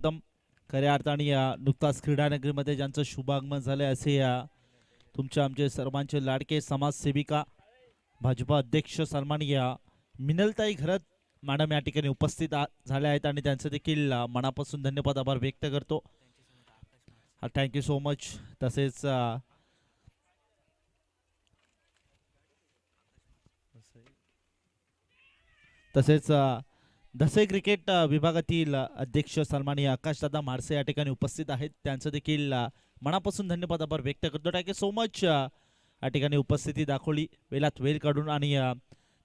एकदम खऱ्या अर्थाने नुकताच क्रीडानगरीमध्ये ज्यांचं शुभागमन झालं असे तुमचे आमचे सर्वांचे लाडके समाजसेविका भाजपा अध्यक्ष सन्माननीय मिनलताई घरत मॅडम या ठिकाणी उपस्थित झाल्या आहेत आणि त्यांचं देखील मनापासून धन्यवाद आभार व्यक्त करतो. Thank you so much. तसेच तसेच दसे क्रिकेट विभागातील अध्यक्ष सन्माननीय आकाशदादा मारसे या ठिकाणी उपस्थित आहेत. त्यांचं देखील मनापासून धन्यवाद आभार व्यक्त करतो. थँक्यू सो मच या ठिकाणी उपस्थिती दाखवली वेळात वेळ काढून आणि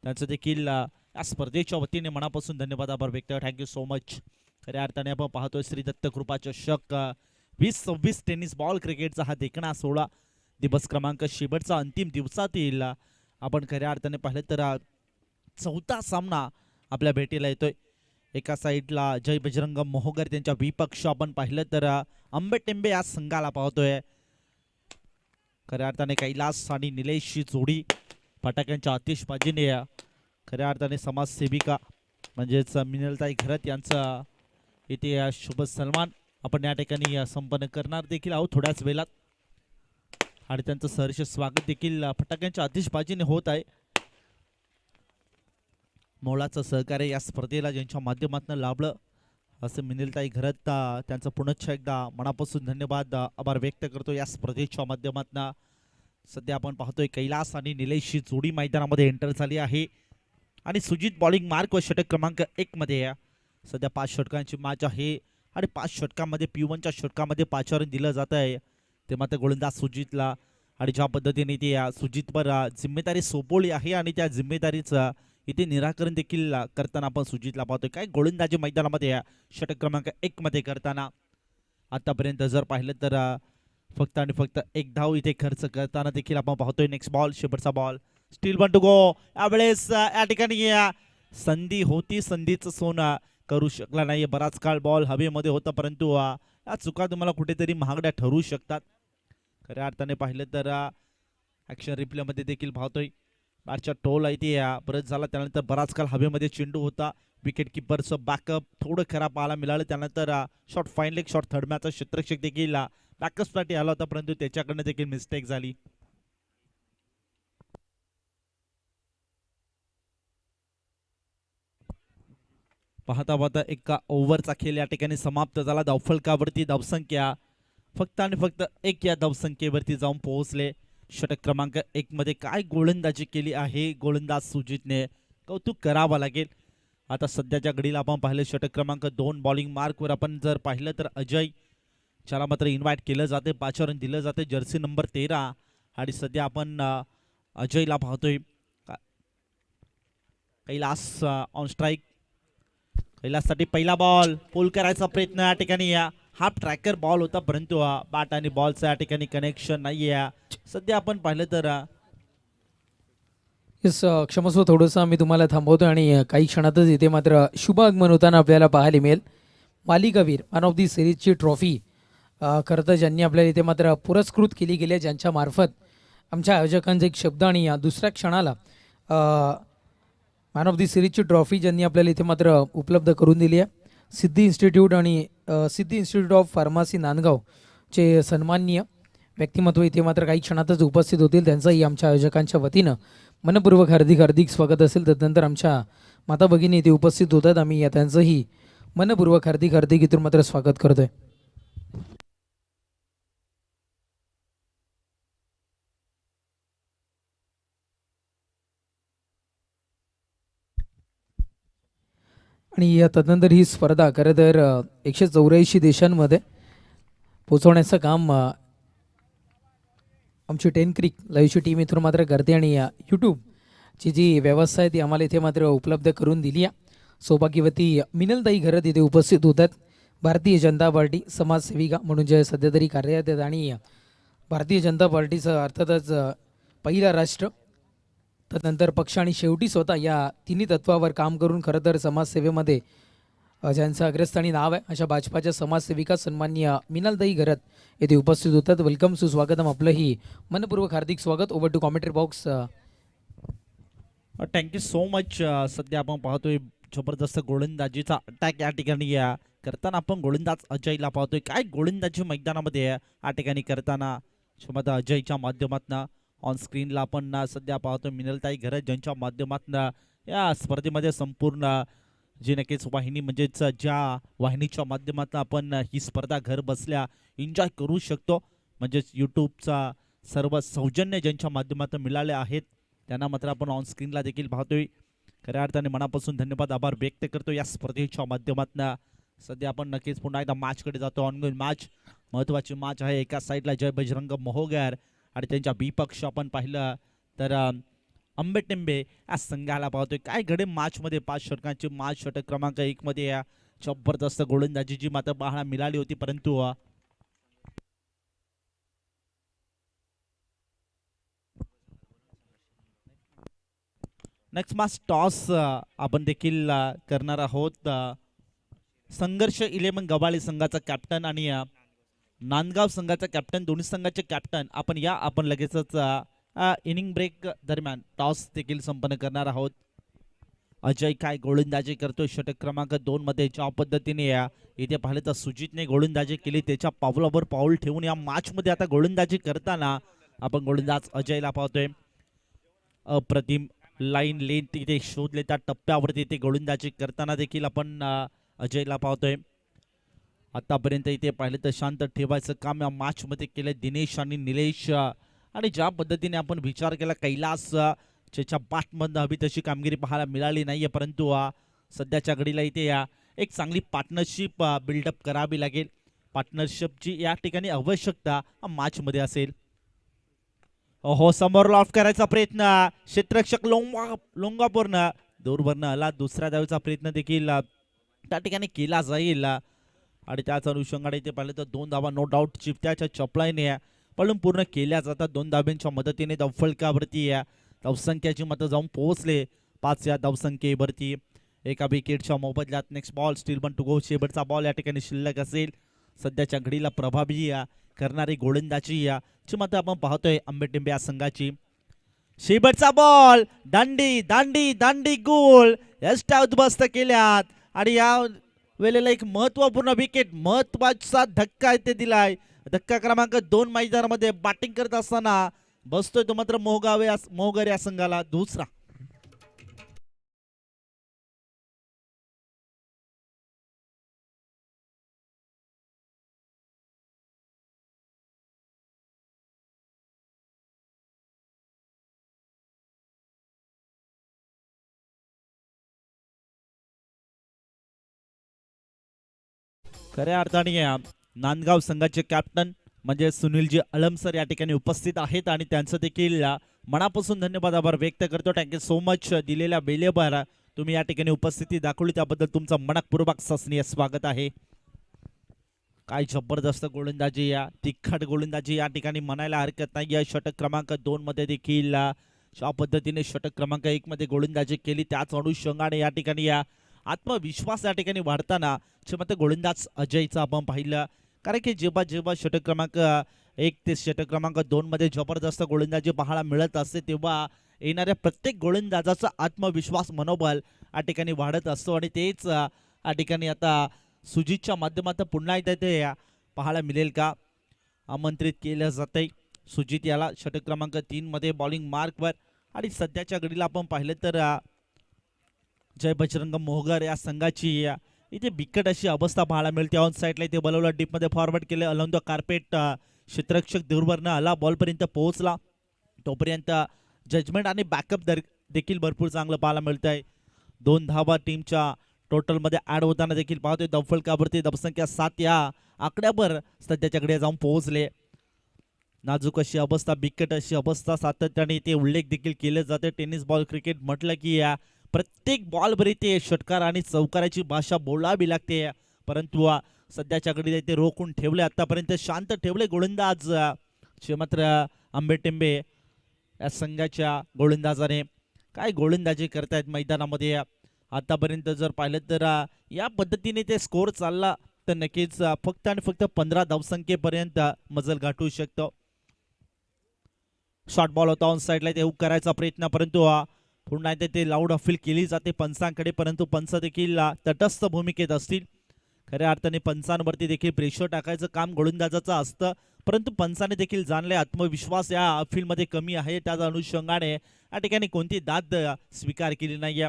त्यांचं देखील या स्पर्धेच्या वतीने मनापासून धन्यवाद आभार व्यक्त. Thank you so much. खऱ्या अर्थाने आपण पाहतोय श्री दत्त कृपा चषक 2026 टेनिस बॉल क्रिकेटचा हा देखणा 16 दिवस क्रमांक शेवटचा अंतिम दिवसातील आपण खऱ्या अर्थाने पाहिलं तर चौथा सामना आपल्या भेटीला येतोय. एका साईडला जय बजरंग मोहोगर त्यांच्या विपक्ष आपण पाहिलं तर अंबेटेंबे या संघाला पाहतोय. खऱ्या अर्थाने कैलास आणि निलेशची जोडी फटाक्यांच्या आतिषबाजीने खऱ्या अर्थाने समाजसेविका म्हणजेच मिनलताई घरत यांचा इथे शुभ सन्मान आपण या ठिकाणी संपन्न करणार देखील आहोत थोड्याच वेळात आणि त्यांचं सहर्ष स्वागत देखील फटाक्यांच्या आतिषबाजीने होत आहे. मोलाचं सहकार्य या स्पर्धेला ज्यांच्या माध्यमातून लाभलं असं मिनलताई घरत त्यांचं पुनश्च एकदा मनापासून धन्यवाद आभार व्यक्त करतो. या स्पर्धेच्या माध्यमातून सध्या आपण पाहतोय कैलास आणि निलेशची जोडी मैदानामध्ये एंटर झाली आहे आणि सुजित बॉलिंग मार्क व षटक क्रमांक 1 मध्ये सध्या 5 षटकांची मॅच आहे आणि 5 षटकांमध्ये P1च्या षटकामध्ये 5 रन दिलं जात आहे. ते मात्र गोलंदाज सुजितला आणि ज्या पद्धतीने ती सुजितवर जिम्मेदारी सोपवली आहे आणि त्या जिम्मेदारीचं इथे निराकरण देखील करताना आपण सुजितला पाहतोय. काय गोलंदाजी मैदानामध्ये षटक क्रमांक 1 मध्ये करताना आतापर्यंत जर पाहिलं तर फक्त आणि फक्त 1 धाव इथे खर्च करताना देखील आपण पाहतोय. नेक्स्ट बॉल शेवटचा ball still one to go. यावेळेस या ठिकाणी संधी होती संधीचं सोनं करू शकला नाही. बराच काळ बॉल हवेमध्ये होता परंतु या चुका तुम्हाला कुठेतरी महागड्या ठरू शकतात. खऱ्या अर्थाने पाहिलं तर ॲक्शन रिप्लेमध्ये देखील पाहतोय बारच्या टोल आहे ती परत झाला. त्यानंतर बराच काळ हवेमध्ये चेंडू होता. विकेट किपरचं बॅकअप थोडं खराब पाहायला मिळालं. त्यानंतर shot fine leg shot third मॅचचा क्षेत्ररक्षक देखील बॅकअपसाठी आला होता परंतु त्याच्याकडनं देखील मिस्टेक झाली. पाहता पाहता एका ओव्हरचा खेळ या ठिकाणी समाप्त झाला. धावफलकावरती धावसंख्या फक्त आणि फक्त 1 या धावसंख्येवरती जाऊन पोहोचले. षटक क्रमांक 1 मध्ये काय गोलंदाजी केली आहे गोलंदाज सुजितने, कौतुक करावं लागेल. आता सध्याच्या घडीला आपण पाहिलं षटक क्रमांक 2 बॉलिंग मार्कवर आपण जर पाहिलं तर अजय ज्याला मात्र इन्व्हाइट केलं जाते 5 रन दिलं जाते जर्सी नंबर 13 आणि सध्या आपण अजयला पाहतोय. Kailas on strike. कैलाससाठी पहिला बॉल पुल करायचा प्रयत्न या ठिकाणी हाफ ट्रॅकर बॉल होता परंतु बॅट आणि बॉलचं या ठिकाणी कनेक्शन नाहीये. सध्या आपण पाहिलं तर क्षमस्व थोडंसं आम्ही तुम्हाला थांबवतो आणि काही क्षणातच इथे मात्र शुभ आगमन होताना आपल्याला पाहायला मिळेल. मालिकावीर मॅन ऑफ दी सिरीजची ट्रॉफी खरं तर ज्यांनी आपल्याला इथे मात्र पुरस्कृत केली गेली ज्यांच्या मार्फत आमच्या आयोजकांचे एक शब्द आणि दुसऱ्या क्षणाला मॅन ऑफ दी सिरीजची ट्रॉफी ज्यांनी आपल्याला इथे मात्र उपलब्ध करून दिली आहे. सिद्धी इन्स्टिट्यूट आणि सिद्धी इन्स्टिट्यूट ऑफ फार्मसी नांदगावचे सन्माननीय व्यक्तिमत्व इथे मात्र काही क्षणातच उपस्थित होतील. त्यांचंही आमच्या आयोजकांच्या वतीनं मनपूर्वक हार्दिक स्वागत असेल. त्यानंतर आमच्या माता भगिनी इथे उपस्थित होतात. आम्ही त्यांचंही मनपूर्वक हार्दिक इथून मात्र स्वागत करतोय. आणि तदनंतर ही स्पर्धा खरं तर 184 देशांमध्ये पोचवण्याचं काम आमची 10 क्रिक लाईव्हची टीम इथून मात्र करते आणि यूट्यूबची जी व्यवस्था आहे ती आम्हाला इथे मात्र उपलब्ध करून दिली आहे. सौभाग्यवती मिनलताई घरत इथे उपस्थित होतात. भारतीय जनता पार्टी समाजसेविका म्हणून जे सध्या तरी कार्यरत आहेत आणि भारतीय जनता पार्टीचं अर्थातच पहिला राष्ट्र तदनंतर पक्ष आणि शेवटी स्वतः या तिन्ही तत्वावर काम करून खरं तर समाजसेवेमध्ये ज्यांचं अग्रस्थानी नाव आहे अशा भाजपाच्या समाजसेविका सन्माननीय मिनलताई घरत येथे उपस्थित होतात. वेलकम सुस्वागतम. आपलंही मनपूर्वक हार्दिक स्वागत. Over to commentary box. Thank you so much. सध्या आपण पाहतोय जबरदस्त गोलंदाजीचा अटॅक या ठिकाणी करताना आपण गोलंदाज अजयला पाहतोय. काय गोलंदाजी मैदानामध्ये या ठिकाणी करताना क्षमता अजयच्या माध्यमातून ऑन स्क्रीनला आपण सध्या पाहतोय मिनलताई घरत ज्यांच्या माध्यमातून या स्पर्धेमध्ये संपूर्ण जी नक्कीच वाहिनी म्हणजेच ज्या वाहिनीच्या माध्यमातून आपण ही स्पर्धा घर बसल्या एन्जॉय करू शकतो म्हणजेच यूट्यूबचा सर्व सौजन्य ज्यांच्या माध्यमातून मिळाले आहेत त्यांना मात्र आपण ऑन स्क्रीनला देखील पाहतोय. खऱ्या अर्थाने मनापासून धन्यवाद आभार व्यक्त करतो या स्पर्धेच्या माध्यमातून. सध्या आपण नक्कीच पुन्हा एकदा मॅचकडे जातो. ऑनगोईंग मॅच महत्त्वाची मॅच आहे. एका साईडला जय बजरंग मोहोगर आणि त्यांच्या बी पक्ष आपण पाहिलं तर आंबेटिंबे या संघाला पाहतोय. काय घडे मॅचमध्ये 5 षटकांची मॅच षटक क्रमांक 1 मध्ये या जबरदस्त गोलंदाजी जी मात्र पाहायला मिळाली होती परंतु नेक्स्ट मॅच टॉस आपण देखील करणार आहोत. संघर्ष 11 गवाळी संघाचा कॅप्टन आणि नांदगाव संघाचा कॅप्टन दोन्ही संघाचे कॅप्टन आपण लगेचच इनिंग ब्रेक दरम्यान टॉस देखील संपन्न करणार आहोत. अजय काय गोलंदाजी करतोय षटक क्रमांक 2 मध्ये ज्या पद्धतीने इथे पाहिलं तर सुजितने गोलंदाजी केली त्याच्या पावलावर पाऊल ठेवून या मॅच मध्ये आता गोलंदाजी करताना आपण गोलंदाज अजयला पाहतोय. अप्रतिम लाईन लेन तिथे शोधले त्या टप्प्यावरती ते गोलंदाजी करताना देखील आपण अजयला पाहतोय. आतापर्यंत इथे पाहिलं तर शांत ठेवायचं काम या मॅच मध्ये केलं दिनेश आणि निलेश आणि ज्या पद्धतीने आपण विचार केला कैलास ज्याच्या बॅटमधनं हवी तशी कामगिरी पाहायला मिळाली नाहीये परंतु सध्याच्या घडीला इथे एक चांगली पार्टनरशिप बिल्डअप करावी लागेल. पार्टनरशिपची या ठिकाणी आवश्यकता मॅच मध्ये असेल. हो समोर लॉफ करायचा प्रयत्न क्षेत्ररक्षक लोंगापूरनं दूरवरनं आला. दुसऱ्या धावेचा प्रयत्न देखील त्या ठिकाणी केला जाईल आणि त्याच अनुषंगाने इथे पाहिलं तर 2 धावा नो डाऊट चिपत्याच्या चपलाईने पळून पूर्ण केल्या जातात. 2 धाब्यांच्या मदतीने धावफलकावरती धावसंख्याची मतं जाऊन पोहोचले 5 या धावसंख्येवरती. एका विकेटच्या मोबदल्यात next ball still one to go शेवटचा बॉल या ठिकाणी शिल्लक असेल. सध्याच्या घडीला प्रभावी करणारी गोलंदाजी ची मतं आपण पाहतोय आंबेटिंबे या संघाची. शेवटचा बॉल दांडी दांडी दांडी गोल यष्टा उद्ध्वस्त केल्यात आणि या वेळेला एक महत्वपूर्ण विकेट महत्वाचा धक्का इथे दिलाय. धक्का क्रमांक 2 मैदानामध्ये बॅटिंग करत असताना बसतोय तो मात्र मोहगर या संघाला दुसरा. खऱ्या अर्थाने नांदगाव संघाचे कॅप्टन म्हणजे सुनीलजी अलमसर या ठिकाणी उपस्थित आहेत आणि त्यांचं देखील मनापासून धन्यवाद आभार व्यक्त करतो. थँक्यू सो मच दिलेल्या वेळेवर तुम्ही या ठिकाणी उपस्थिती दाखवली त्याबद्दल तुमचं मनपूर्वक सस्नीय स्वागत आहे. काय जबरदस्त गोलंदाजी तिखट गोलंदाजी या ठिकाणी म्हणायला हरकत नाही. या षटक क्रमांक 2 मध्ये देखील ज्या पद्धतीने षटक क्रमांक 1 मध्ये गोलंदाजी केली त्याच अनुषंगाने या ठिकाणी आत्मविश्वास या ठिकाणी वाढताना गोलंदाज अजयचा आपण पाहिलं. कारण की जेव्हा षटक क्रमांक 1 ते षटक क्रमांक 2 मध्ये जबरदस्त गोलंदाजी पाहायला मिळत असते तेव्हा येणाऱ्या प्रत्येक गोलंदाजाचा आत्मविश्वास मनोबल या ठिकाणी वाढत असतो आणि तेच या ठिकाणी आता सुजितच्या माध्यमातून पुन्हा एकदा ते पाहायला मिळेल का आमंत्रित केलं जातंय सुजित याला षटक क्रमांक 3 मध्ये बॉलिंग मार्कवर. आणि सध्याच्या घडीला आपण पाहिलं तर जय बजरंग मोहगर या संघाची इथे बिकट अशी अवस्था पाहायला मिळते. ऑन साईडला इथे बलवला डीपमध्ये फॉरवर्ड केले अलोन द कार्पेट क्षेत्ररक्षक दूरवरनं आला बॉलपर्यंत पोहोचला तोपर्यंत जजमेंट आणि बॅकअप देखील भरपूर चांगलं पाहायला मिळत आहे. 2 धावा टीमच्या टोटलमध्ये ऍड होताना देखील पाहतोय. धावफलकावरती धावसंख्या 7 या आकड्यावर सध्याच्याकडे जाऊन पोहोचले. नाजूक अशी अवस्था बिकट अशी अवस्था सातत्याने इथे उल्लेख देखील केले जाते. टेनिस बॉल क्रिकेट म्हटलं की प्रत्येक बॉलवर इथे षटकार आणि चौकाराची भाषा बोलावी लागते परंतु सध्याच्या घडीला इथे रोखून ठेवले आतापर्यंत शांत ठेवले गोलंदाज मात्र आंबेटिंबे या संघाच्या गोलंदाजाने. काय गोलंदाजी करतायत मैदानामध्ये आतापर्यंत जर पाहिलं तर या पद्धतीने ते स्कोर चालला तर नक्कीच फक्त आणि फक्त 15 धावसंख्येपर्यंत मजल गाठू शकतो. शॉर्ट बॉल होता ऑन साईडला ते हुक करायचा प्रयत्न परंतु पुन्हा एकदा ते लाऊड अपील केली जाते पंचांकडे परंतु पंच देखील तटस्थ भूमिकेत असतील. खऱ्या अर्थाने पंचांवरती देखील प्रेशर टाकायचं काम गोलंदाजाचं असतं, परंतु पंचाने देखील जाणले आत्मविश्वास या फील्डमध्ये कमी आहे, त्याच अनुषंगाने या ठिकाणी कोणती दाद स्वीकार केली नाहीये.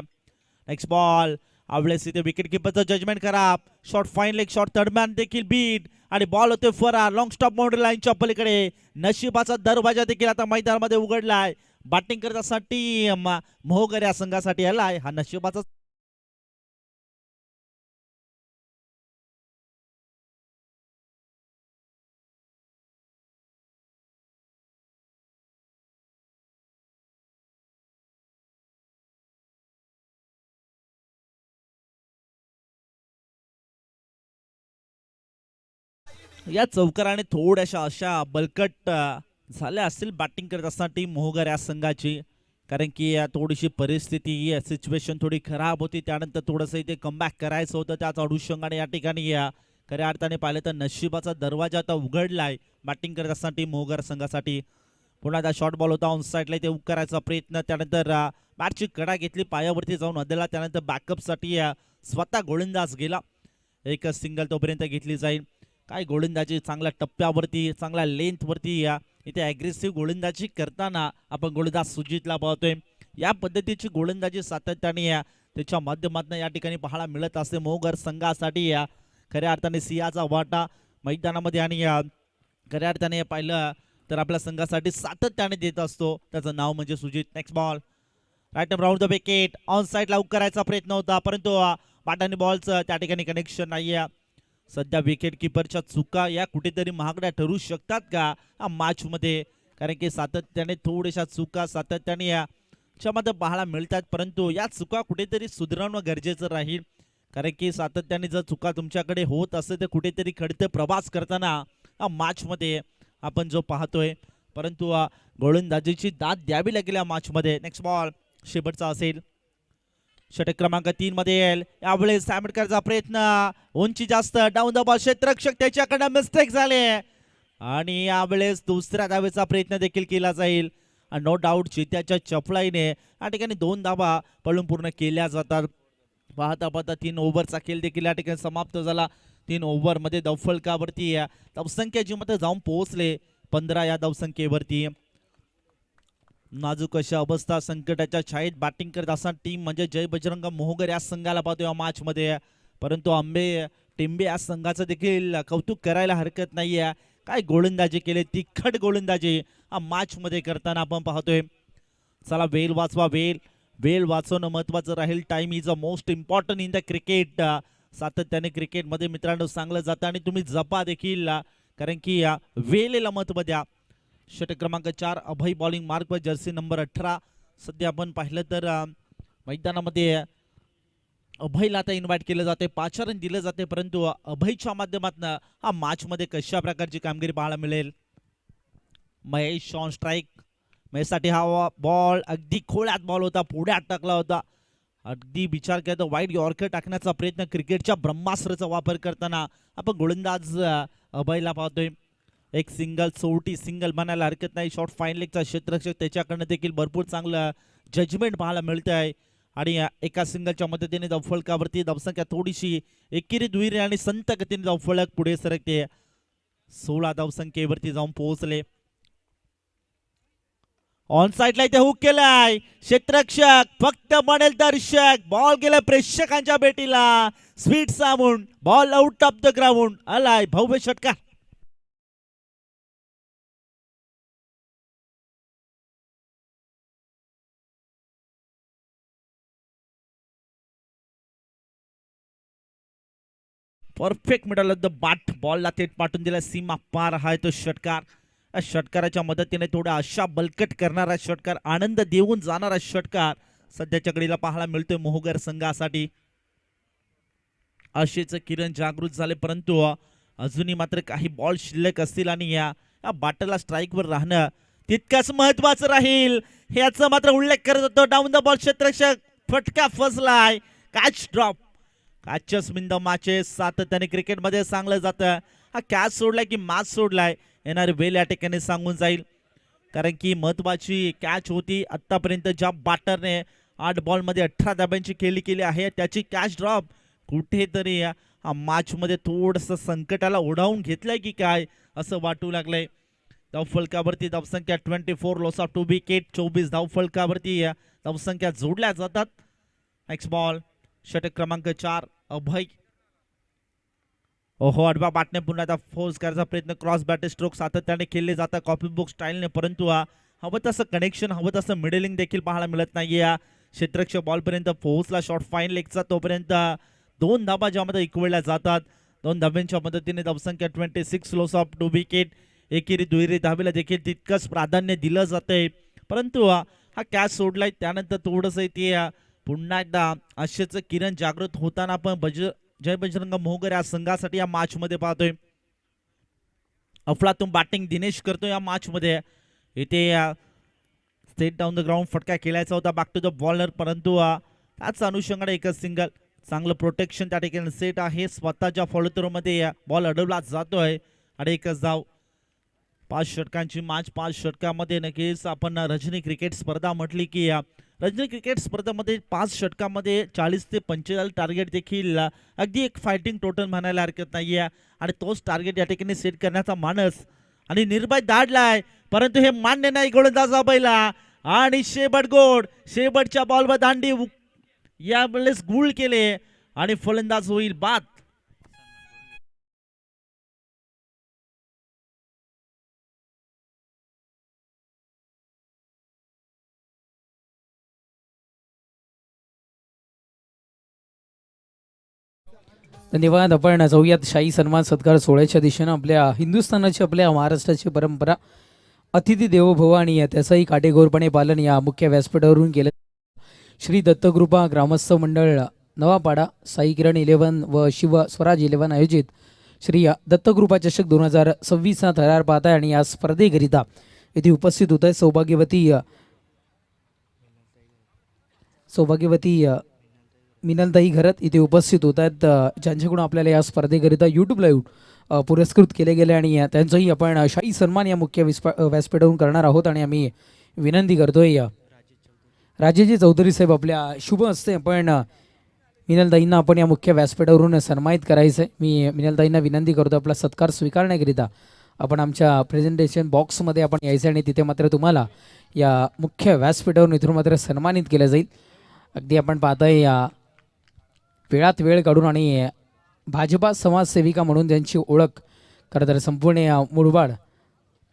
नेक्स्ट बॉल आवळेस इथे विकेट किपरचं जजमेंट खराब. Short fine leg short third man देखील बीट आणि बॉल होते फरार लॉंग स्टॉप बाउंड्री लाईनच्या पलीकडे. नशिबाचा दरवाजा देखील आता मैदानामध्ये उघडलाय. बॅटिंग करण्यासाठी मोहगर या संघासाठी आलाय हा नशिबाचा. या चौकाराने थोड्याशा अशा बलकट झाल्या असतील बॅटिंग करत असताना टीम मोहगर या संघाची, कारण की थोडीशी परिस्थिती सिच्युएशन थोडी खराब होती. त्यानंतर थोडंसं इथे कमबॅक करायचं होतं, त्याच अनुषंगाने या ठिकाणी खऱ्या अर्थाने पाहिलं तर नशिबाचा दरवाजा आता उघडलाय बॅटिंग करत असताना टीम मोहगर संघासाठी. पुन्हा त्या शॉर्ट बॉल होता ऑन साईडला ते करायचा प्रयत्न, त्यानंतर बॅटची कडा घेतली पायावरती जाऊन अदला, त्यानंतर बॅकअपसाठी स्वतः गोलंदाज गेला. एक सिंगल तोपर्यंत घेतली जाईल. काय गोलंदाजी चांगल्या टप्प्यावरती चांगल्या लेंथवरती इथे ॲग्रेसिव्ह गोलंदाजी करताना आपण गोलंदाज सुजितला पाहतोय. या पद्धतीची गोलंदाजी सातत्याने त्याच्या माध्यमातून या ठिकाणी पाहायला मिळत असते मोहगर संघासाठी. खऱ्या अर्थाने सिंहाचा वाटा मैदानामध्ये आणि खऱ्या अर्थाने पाहिलं तर आपल्या संघासाठी सातत्याने देत असतो, त्याचं नाव म्हणजे Sujit. Next ball right round the wicket on side लाऊट करायचा प्रयत्न होता, परंतु बॅट आणि बॉलचं त्या ठिकाणी कनेक्शन नाही आहे. सध्या विकेट किपरच्या चुका या कुठेतरी महागड्या ठरू शकतात का मॅच मध्ये, कारण की सातत्याने थोड्याशा चुका सातत्याने याच्यामध्ये पाहायला मिळतात, परंतु या चुका कुठेतरी सुधारणं गरजेचं राहील. कारण की सातत्याने जर चुका तुमच्याकडे होत असेल तर कुठेतरी खडते प्रवास करताना मॅच मध्ये आपण जो पाहतोय, परंतु गोलंदाजीची दाद द्यावी लागेल या मॅच मध्ये. नेक्स्ट बॉल शेवटचा असेल, षटक क्रमांक 3 मध्ये येईल. यावेळेस सॅमटकरचा प्रयत्न उंची जास्त डाऊन द बॉल, क्षेत्ररक्षक त्याच्याकडे मिस्टेक झाले आणि यावेळेस दुसऱ्या धावेचा प्रयत्न देखील केला जाईल. नो डाऊट चित्याच्या चपळाईने या ठिकाणी 2 धावा पळून पूर्ण केल्या जातात. पाहता पाहता 3 ओव्हरचा खेळ देखील या ठिकाणी समाप्त झाला. 3 ओव्हरमध्ये धावफलकावरती धावसंख्येची मध्ये जाऊन पोहोचले 15 या धावसंख्येवरती. नाजूक अशा अवस्था संकटाच्या छायेत बॅटिंग करत असताना टीम म्हणजे जय बजरंग मोहगर या संघाला पाहतो या मॅच मध्ये, परंतु टिंबे या संघाचं देखील कौतुक करायला हरकत नाहीये. काय गोलंदाजी केले, तिखट गोलंदाजी मॅच मध्ये करताना आपण पाहतोय. चला वेळ वाचवा, वेळ वाचवणं महत्वाचं राहील. Time is a most important in the cricket. सातत्याने क्रिकेटमध्ये मित्रांनो सांगलं जातं आणि तुम्ही जपा देखील, कारण की वेळेला महत्व द्या. षटक क्रमांक 4 अभय बॉलिंग मार्क व जर्सी नंबर 18. सध्या आपण पाहिलं तर मैदानामध्ये अभयला आता इन्व्हाइट केलं जाते, पाचारण दिलं जाते, परंतु अभयच्या माध्यमातून हा मॅच मध्ये कशा प्रकारची कामगिरी पाहायला मिळेल. Mahesh on strike. महेशसाठी हा बॉल अगदी खोळ्यात बॉल होता, पुढे टाकला होता. अगदी विचार केला तर वाईड यॉर्कर टाकण्याचा प्रयत्न, क्रिकेटच्या ब्रह्मास्त्राचा वापर करताना आपण गोलंदाज अभयला पाहतोय. एक सिंगल सोवटी सिंगल म्हणायला हरकत नाही. शॉर्ट फाईन लेगचा क्षेत्ररक्षक त्याच्याकडनं देखील भरपूर चांगलं जजमेंट पाहायला मिळत आहे आणि एका सिंगलच्या मदतीने धावफलकावरती धावसंख्या थोडीशी एकेरी दुहेरी आणि संत गतीने धावफलक पुढे सरकते. 16 धावसंख्येवरती जाऊन पोहोचले. ऑन साईडला इथे हुक केलाय क्षेत्ररक्षक, फक्त म्हणेल दर्शक. बॉल गेला प्रेक्षकांच्या भेटीला, स्पीड सामून ball out of the ground. आलाय भव्य षटकार. Perfect middle of the bat, बॉलला थेट पाठवून दिला सीमा पार. हा तो षटकार. षटकाराच्या मदतीने थोडा अशा बलकट करणारा षटकार, आनंद देऊन जाणारा षटकार सध्याच्या घडीला पाहायला मिळतोय मोहगर संघासाठी. असेच किरण जागृत झाले, परंतु अजूनही मात्र काही बॉल शिल्लक असतील आणि या बॅटला स्ट्राईकवर राहणं तितकंच महत्वाचं राहील याचा मात्र उल्लेख करत होतो. डाऊन द बॉल क्षेत्ररक्षक, फटका फसलाय. Catch drop. Catches in the matches सातत्याने क्रिकेटमध्ये सांगलं जातं. हा कॅच सोडलाय की मॅच सोडलाय येणारे वेळ या ठिकाणी सांगून जाईल, कारण की महत्वाची कॅच होती. आतापर्यंत ज्या बॅटरने 8 बॉलमध्ये 18 धाब्यांची खेळी केली आहे त्याची कॅच ड्रॉप कुठेतरी मॅच मध्ये थोडंसं संकटाला ओढावून घेतलंय की काय असं वाटू लागलंय. धावफलकावरती धावसंख्या 24 लॉस ऑफ 2 विकेट 24 धावफलकावरती धावसंख्या जोडल्या जातात. नेक्स्ट बॉल षटक क्रमांक 4 अभय. ओहो आडवा बाटने पुन्हा आता फोर्स करायचा प्रयत्न क्रॉस बॅट स्ट्रोक सातत्याने केले जातात कॉपी बुक स्टाईलने, परंतु हवं तसं कनेक्शन हवं तसं मिडलिंग देखील पाहायला मिळत नाहीये. या क्षेत्ररक्षक बॉलपर्यंत पोहोचला शॉट फाईन लेगचा तोपर्यंत 2 धाबा ज्यामध्ये इक्वळल्या जातात. 2 धाब्यांच्या मदतीने धावसंख्या 26 लॉस ऑफ 2 विकेट. एकेरी दुहेरी धावेला देखील तितकंच प्राधान्य दिलं जातंय, परंतु हा कॅच सोडलाय त्यानंतर थोडंसं ते पुन्हा एकदा आशेचं किरण जागृत होताना आपण जय बजरंग मोहगर या संघासाठी या मॅच मध्ये पाहतोय. अफलातून बॅटिंग दिनेश करतो या मॅच मध्ये. इथे स्टेट डाऊन द ग्राउंड फटका खेळायचा होता बॅक टू द बॉलर, परंतु त्याच अनुषंगाने एकच सिंगल. चांगलं प्रोटेक्शन त्या ठिकाणी सेट आहे. स्वतःच्या फॉलो थ्रो मध्ये बॉल अडवला जातोय आणि एकच धाव. 5 षटकांची मॅच. 5 षटकामध्ये नक्कीच आपण रजनी क्रिकेट स्पर्धा म्हटली की रजनी क्रिकेट स्पर्धेमध्ये 5 षटकामध्ये 40 ते 45 टार्गेट देखील अगदी एक फायटिंग टोटल म्हणायला हरकत नाहीये. आणि तोच टार्गेट या ठिकाणी सेट करण्याचा मानस आणि निर्भय दाडलाय, परंतु हे मान्य नाही गोलंदाज अभयला. आणि शेवटच्या बॉलवर दांडी यावेळेस गुळ केले आणि फलंदाज होईल बाद. धन्यवाद. आपण जाऊयात शाही सन्मान सत्कार सोहळ्याच्या दिशेनं. आपल्या हिंदुस्थानाची आपल्या महाराष्ट्राची परंपरा अतिथी देवो भव आणि त्याचंही काटेकोरपणे पालन या मुख्य व्यासपीठावरून केलं. श्री दत्तकृपा ग्रामस्थ मंडळ नवापाडा, साई किरण 11 व शिव स्वराज 11 आयोजित श्री दत्तकृपा चषक 2026 हा थरार पाहत आहे. आणि या स्पर्धेकरिता येथे उपस्थित होत आहे सौभाग्यवती मिनलताई घरत इथे उपस्थित होत आहेत, ज्यांच्याकडून आपल्याला या स्पर्धेकरिता यूट्यूब लाईव्ह पुरस्कृत केले गेले. आणि त्यांचाही आपण शाही सन्मान या मुख्य व्यासपीठावरून करणार आहोत. आणि आम्ही विनंती करतोय राजेजी चौधरी साहेब आपल्या शुभ हस्ते आपण मिनलताईंना आपण या मुख्य व्यासपीठावरून सन्मानित करायचं आहे. मी मिनलताईंना विनंती करतो आपला सत्कार स्वीकारण्याकरिता आपण आमच्या प्रेझेंटेशन बॉक्समध्ये आपण यायचं आणि तिथे मात्र तुम्हाला या मुख्य व्यासपीठावरून इथून मात्र सन्मानित केलं जाईल. अगदी आपण पाहताय या वेळात वेळ काढून आणि भाजपा समाजसेविका म्हणून त्यांची ओळख खरं तर संपूर्ण मुरबाड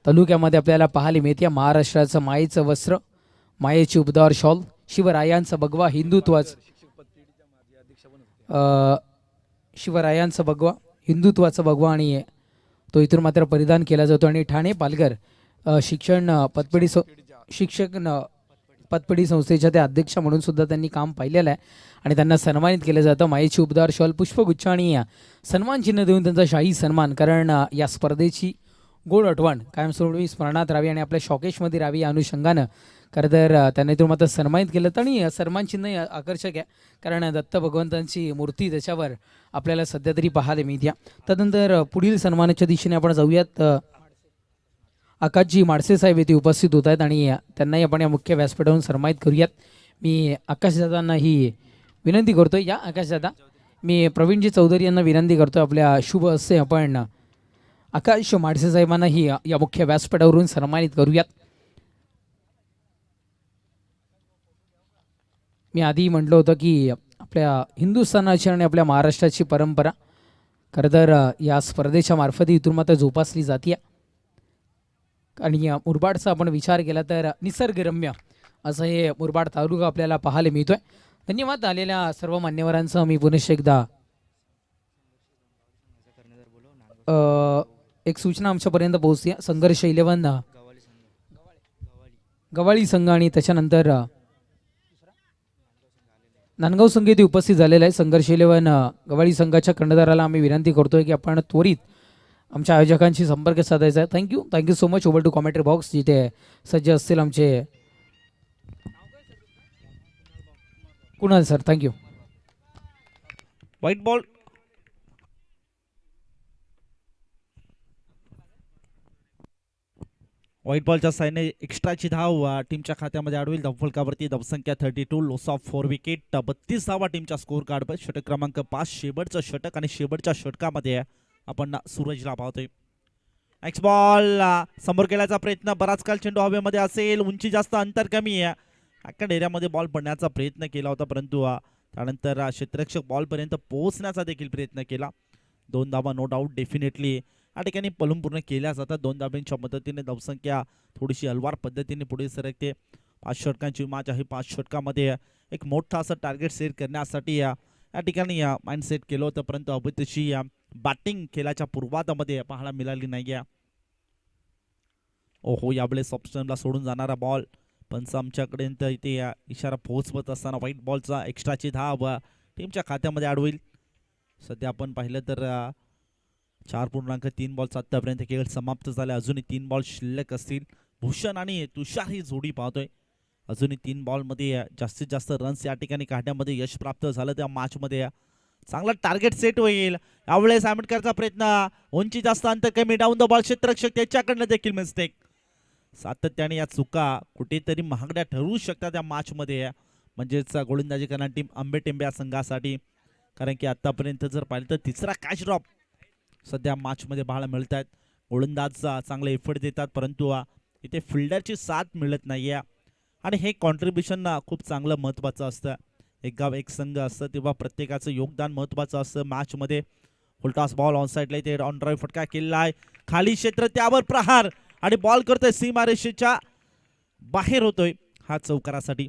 तालुक्यामध्ये आपल्याला पाहायला मिळते. महाराष्ट्राचं मायेचं वस्त्र, मायेची उबदार शॉल, शिवरायांचा भगवा हिंदुत्वाचा भगवा आणि तो इथून मात्र परिधान केला जातो. आणि ठाणे पालघर शिक्षक पतपेढी संस्थेच्या त्या अध्यक्ष म्हणून सुद्धा त्यांनी काम पाहिलेलं आहे आणि त्यांना सन्मानित केलं जातं. मायेची उबदार शॉल, पुष्पगुच्छ आणि सन्मान चिन्ह देऊन त्यांचा शाही सन्मान. कारण या स्पर्धेची गोड आठवण कायमस्वरूपी स्मरणात राहावी आणि आपल्या शॉकेशमध्ये राहावी या अनुषंगानं खरं तर त्यांना इथून मात्र सन्मानित केलं. आणि सन्मान चिन्ह आकर्षक आहे कारण दत्त भगवंतांची मूर्ती त्याच्यावर आपल्याला सध्या तरी पाहायला मिळते. त्यानंतर पुढील सन्मानाच्या दिशेने आपण जाऊयात. आकाशजी माडसे साहेब येथे उपस्थित होत आहेत आणि त्यांनाही आपण या मुख्य व्यासपीठावरून सन्मानित करूयात. मी आकाशदादांना ही विनंती करतो. या आकाशदादा, मी प्रवीणजी चौधरी यांना विनंती करतो आपल्या शुभ हस्ते आपण आकाश माडसे साहेबांनाही या मुख्य व्यासपीठावरून सन्मानित करूयात. मी आधी म्हटलं होतं की आपल्या हिंदुस्थानाची आणि आपल्या महाराष्ट्राची परंपरा खरं तर या स्पर्धेच्या मार्फत इथून मात्र जोपासली जाते. आणि मुरबाडचा आपण विचार केला तर निसर्गरम्य असं हे मुरबाड तालुका आपल्याला पाहायला मिळतोय. धन्यवाद आलेल्या सर्व मान्यवरांचं. मी पुनश्च एकदा एक सूचना आमच्यापर्यंत पोहोचते. संघर्ष 11 गवाळी संघ आणि त्याच्यानंतर नांदगाव संघ येथे उपस्थित झालेला आहे. संघर्ष 11 गवाळी संघाच्या कर्णधाराला आम्ही विनंती करतोय की आपण त्वरित आमच्या आयोजकांशी संपर्क साधायचा आहे. Thank you so much. Over to commentary box जिथे सज्ज असतील आमचे Kunal sir. Thank you. White ball white बॉलच्या साईडने एक्स्ट्राची धाव टीमच्या खात्यामध्ये अडवेल. धावफलकावरती धावसंख्या 32, लॉस ऑफ 4 विकेट. 32 धावा टीमच्या स्कोर कार्डवर. षटक क्रमांक 5 शेवटचं षटक आणि शेवटच्या षटकामध्ये आपण सूरजला पाहतोय. नेक्स्ट बॉल समोर केल्याचा प्रयत्न, बराच काल चेंडू हवेमध्ये असेल, उंची जास्त, अंतर कमी आहे. आकड एरियामध्ये बॉल पडण्याचा प्रयत्न केला होता, परंतु त्यानंतर क्षेत्ररक्षक बॉलपर्यंत पोहोचण्याचा देखील प्रयत्न केला. 2 धावा नो डाऊट डेफिनेटली या ठिकाणी पलून पूर्ण केल्या जातात. 2 धाब्यांच्या मदतीने धावसंख्या थोडीशी हलवार पद्धतीने पुढे सरकते. 5 षटकांची मॅच आहे. 5 षटकामध्ये एक मोठा असं टार्गेट सेट करण्यासाठी या ठिकाणी माइंड सेट केलं होतं, परंतु अभी तशी बॅटिंग खेळाच्या पूर्वाधामध्ये पाहायला मिळाली नाही. ओहो, यावेळेस ऑप्शनला सोडून जाणारा बॉल, पंच आमच्याकडे इथे इशारा पोहोचवत असताना व्हाईट बॉलचा एक्स्ट्राची धाव टीमच्या खात्यामध्ये अडवेल. सध्या आपण पाहिलं तर 4.3 बॉल्स आतापर्यंत खेळ समाप्त झाले. अजूनही 3 बॉल शिल्लक असतील. भूषण आणि तुषार ही जोडी पाहतोय. अजूनही 3 बॉलमध्ये जास्तीत जास्त रन्स या ठिकाणी काढण्यामध्ये यश प्राप्त झालं. त्या मॅचमध्ये चांगला टार्गेट सेट होईल. यावेळेस आंबेडकरचा प्रयत्न, उंची जास्त, अंतर कमी, डाऊन द बॉल, क्षेत्ररक्षक त्याच्याकडनं देखील मिस्टेक. सातत्याने या चुका कुठेतरी महागड्या ठरवू शकतात या मॅचमध्ये, म्हणजेच गोलंदाजी करणारी टीम आंबेटेंबे या संघासाठी. कारण की आतापर्यंत जर पाहिलं तर तिसरा कॅच ड्रॉप सध्या मॅचमध्ये पाहायला मिळत आहेत. गोलंदाज चांगले एफर्ट देतात, परंतु इथे फिल्डरची साथ मिळत नाही आहे आणि हे कॉन्ट्रीब्युशन खूप चांगलं महत्त्वाचं असतं. एक गाव एक संघ असतं तेव्हा प्रत्येकाचं योगदान महत्त्वाचं असतं. मॅचमध्ये फुलटॉस बॉल ऑन साईडला इथे ऑन ड्राईव्ह फटका केलेला आहे. खाली क्षेत्र, त्यावर प्रहार आणि बॉल करतोय सीमारेषेच्या बाहेर होतोय हा चौकारासाठी.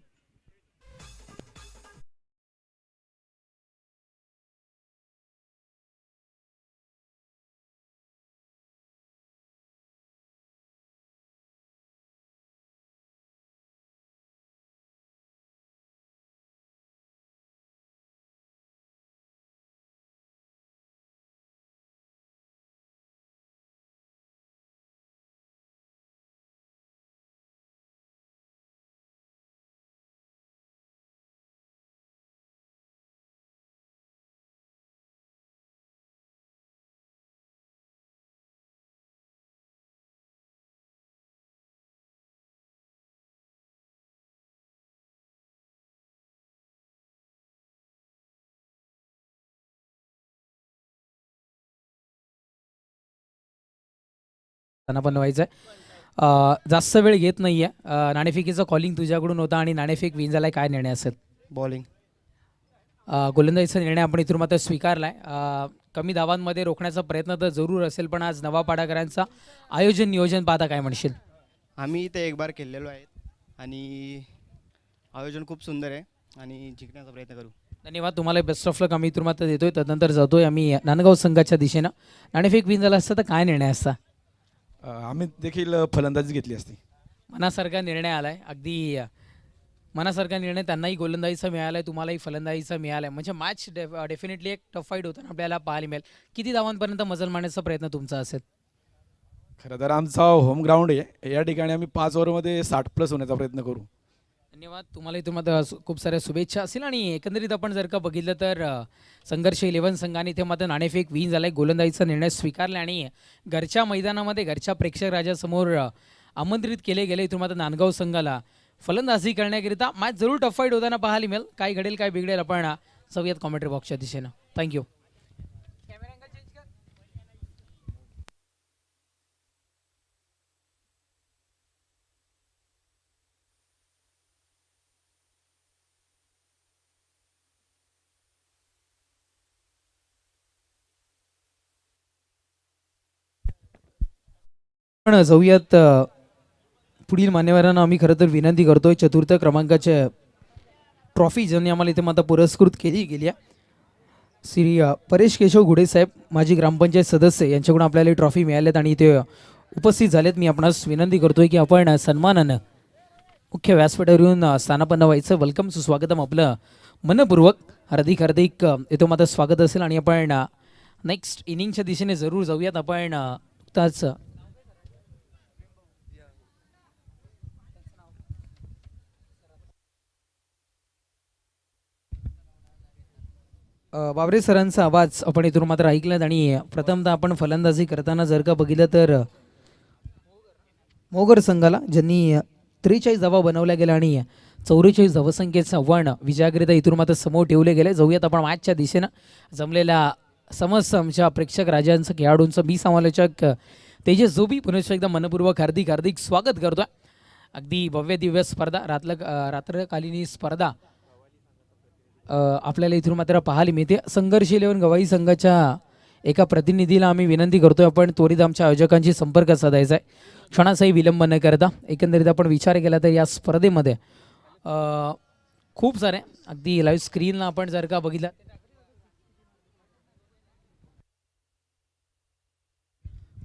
त्यांना पण व्हायचंय. जास्त वेळ घेत नाहीये. नाणेफेकीचं कॉलिंग तुझ्याकडून होता आणि नाणेफेक विन झालाय, काय निर्णय असेल? बॉलिंग. गोलंदाजीचा निर्णय आपण इथून मात्र स्वीकारलाय. कमी धावांमध्ये रोखण्याचा प्रयत्न तर जरूर असेल, पण आज नवापाडाकरांचा आयोजन नियोजन पाहता काय म्हणशील? आम्ही इथे एक बार खेळलेलो आहे आणि आयोजन खूप सुंदर आहे आणि जिंकण्याचा प्रयत्न करू. धन्यवाद. तुम्हाला बेस्ट ऑफ लक आम्ही इथून मात्र देतोय. त्यानंतर जातोय आम्ही नांदगाव संघाच्या दिशेनं. नाणेफेक विन झाला असता तर काय निर्णय असता? आम्ही देखील फलंदाजी घेतली असती. मनासारखा निर्णय आलाय. अगदी मनासारखा निर्णय त्यांनाही गोलंदाजीचा मिळालाय, तुम्हालाही फलंदाजीचा मिळालाय. म्हणजे मॅच डेफिनेटली एक टफ फाईट होताना आपल्याला पाहायला मिळेल. किती धावांपर्यंत मजल मारण्याचा प्रयत्न तुमचा असेल? खरं तर आमचा होम ग्राउंड आहे. या ठिकाणी आम्ही 5 ओव्हरमध्ये 60+ होण्याचा प्रयत्न करू. धन्यवाद. तुम्हाला इथून मात्र खूप साऱ्या शुभेच्छा असतील. आणि एकंदरीत आपण जर का बघितलं तर संघर्ष 11 संघाने इथे मात्र नाणेफेक विन झालाय, गोलंदाजीचा निर्णय स्वीकारला आणि घरच्या मैदानामध्ये घरच्या प्रेक्षक राजासमोर आमंत्रित केले गेले. इथून मात्र नांदगाव संघाला फलंदाजी करण्याकरिता. मॅच जरूर टफ फाईट होताना पाहायला मिळेल. काय घडेल काय बिघडेल आपण जाऊयात कॉमेंट्री बॉक्सच्या दिशेनं. थँक्यू. पण जाऊयात पुढील मान्यवरांना आम्ही खरं तर विनंती करतोय. चतुर्थ क्रमांकाच्या ट्रॉफी ज्यांनी आम्हाला इथे मात्र पुरस्कृत केली गेली आहे, श्री परेश केशव घुडे साहेब, माजी ग्रामपंचायत सदस्य, यांच्याकडून आपल्याला ही ट्रॉफी मिळाल्यात आणि इथे उपस्थित झालेत. मी आपणास विनंती करतोय की आपण सन्मानानं मुख्य व्यासपीठावर येऊन स्थानापन्न व्हायचं. वेलकम, सुस्वागतम आपलं मनपूर्वक हार्दिक हार्दिक इथं मात्र स्वागत असेल. आणि आपण नेक्स्ट इनिंगच्या दिशेने जरूर जाऊयात. आपण नुकताच बाबरे सरांचा आवाज आपण इथून मात्र ऐकलात. आणि प्रथमतः आपण फलंदाजी करताना जर का बघितलं तर मोगर संघाला, ज्यांनी 43 धावा बनवल्या गेल्या आणि 44 धावसंख्येचं आव्हान विजयाकरिता इथून मात्र समोर ठेवले गेले. जाऊयात आपण मॅचच्या दिशेनं. जमलेल्या समस्त आमच्या प्रेक्षक राजांचं, खेळाडूंचं मी समालोचक तेजस जोबी पुनश्च एकदा मनपूर्वक हार्दिक स्वागत करतोय. अगदी भव्य दिव्य स्पर्धा, रात्रकालीन ही स्पर्धा आपल्याला इथून मात्र पाहायला मिळते. संघर्ष 11 गवाई संघाच्या एका प्रतिनिधीला आम्ही विनंती करतोय आपण त्वरित आमच्या आयोजकांशी संपर्क साधायचा आहे, क्षणाचाही विलंब न करता. एकंदरीत आपण विचार केला तर या स्पर्धेमध्ये खूप सारे, अगदी लाईव्ह स्क्रीनला आपण जर का बघितलं,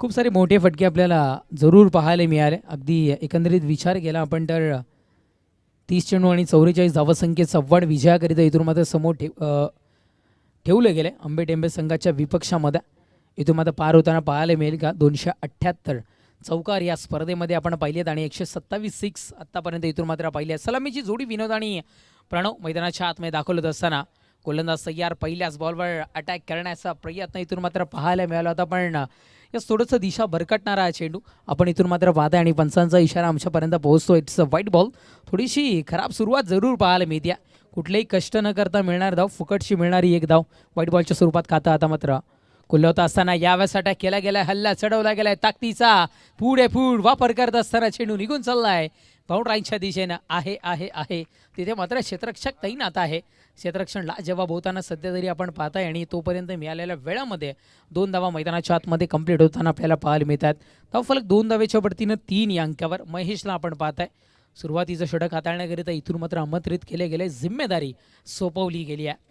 खूप सारे मोठे फटके आपल्याला जरूर पाहायला मिळाले. अगदी एकंदरीत विचार केला आपण तर 30 चेंडू आणि 44 धावसंख्येचं आव्हान विजयाकरिता इथून मात्र समोर ठेवले गेले. आंबेटेंबे संघाच्या विपक्षामध्ये इथून मात्र पार होताना पाहायला मिळेल का 278 चौकार या स्पर्धेमध्ये आपण पाहिलेत आणि 127 सिक्स आत्तापर्यंत इथून मात्र पाहिले. सलामीची जोडी विनोद आणि प्रणव मैदानाच्या आतमध्ये दाखवत असताना गोलंदाज तयार पहिल्याच बॉलवर अटॅक करण्याचा प्रयत्न इथून मात्र पाहायला मिळाला होता, पण यास थोडंसं दिशा भरकटणारा हा चेंडू आपण इथून मात्र पाहताय आणि पंचांचा इशारा आमच्यापर्यंत पोहोचतो. It's a white ball. थोडीशी खराब सुरुवात जरूर पाहायला मिळते. कुठलेही कष्ट न करता मिळणार धाव, फुकटशी मिळणारी एक धाव व्हाईट बॉलच्या स्वरूपात खाता आता मात्र खुल्लवता असताना यावेळेस अटॅक केला गेलाय, हल्ला चढवला गेलाय, ताकदीचा पुढे वापर करत असताना चेंडू निघून चाललाय बाउंड्राईच्या दिशेनं. आहे तिथे मात्र क्षेत्ररक्षक तैनात आहे. क्षेत्ररक्षण लाजवाब होताना सध्या तरी आपण पाहताय आणि तोपर्यंत मिळालेल्या वेळामध्ये 2 धावा मैदानाच्या आतमध्ये कंप्लीट होताना आपल्याला पाहायला मिळतात. धावफलक 2 धावेच्या बढतीनं 3 या अंकावर. महेशला आपण पाहताय सुरुवातीचं षटक हाताळण्याकरिता इथून मात्र आमंत्रित केले गेले, जिम्मेदारी सोपवली गेली आहे.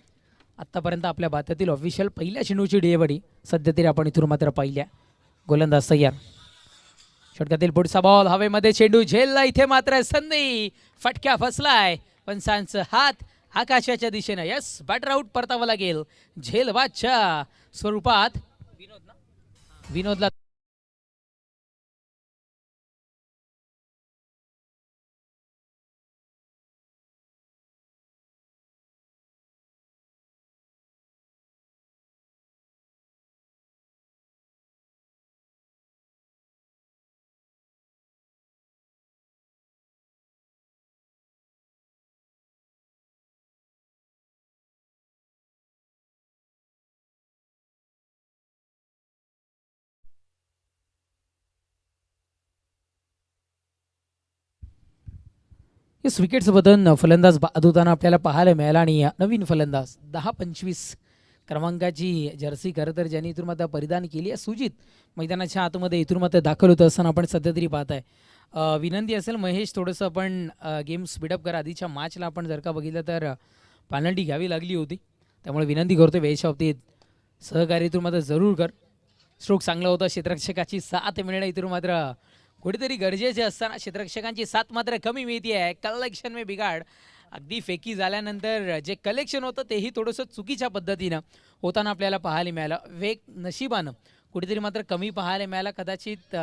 आत्तापर्यंत आपल्या भारतातील ऑफिशियल पहिल्या चेंडूची डिलिव्हरी सध्या तरी आपण इथून मात्र पाहिल्या. गोलंदाज तयार, षटकातील पुढचा बॉल हवेमध्ये, चेंडू झेलला, इथे मात्र संधी, फटक्या फसलाय. पंचांचं हात आकाशाच्या दिशेनं. यस, बॅटर आउट परतावं लागेल झेलवाच्या स्वरूपात. विनोदला विकेट्स बदल फलंदाज बाद होताना आपल्याला पाहायला मिळाला आणि नवीन फलंदाज 10-25 क्रमांकाची जर्सी खरं तर ज्यांनी इथून मात्र परिधान केली आहे सुजित मैदानाच्या आतमध्ये इथून मात्र दाखल होत असताना आपण सध्या तरी पाहताय. विनंती असेल महेश, थोडंसं आपण गेम स्पीडअप करा. आधीच्या मॅचला आपण जर का बघितलं तर पेनल्टी घ्यावी लागली होती, त्यामुळे विनंती करतो वेळेच्या बाबतीत सहकार्य इथून मात्र जरूर कर. स्ट्रोक चांगला होता, क्षेत्ररक्षकाची साथ मिळणं इथून मात्र कुठेतरी गरजेचे असताना क्षेत्ररक्षकांची साथ मात्र कमी मिळते आहे. कलेक्शन में बिघाड. अगदी फेकी झाल्यानंतर जे कलेक्शन होतं तेही थोडंसं चुकीच्या पद्धतीनं होताना आपल्याला पाहायला मिळालं. वेग नशिबानं कुठेतरी मात्र कमी पाहायला मिळाला. कदाचित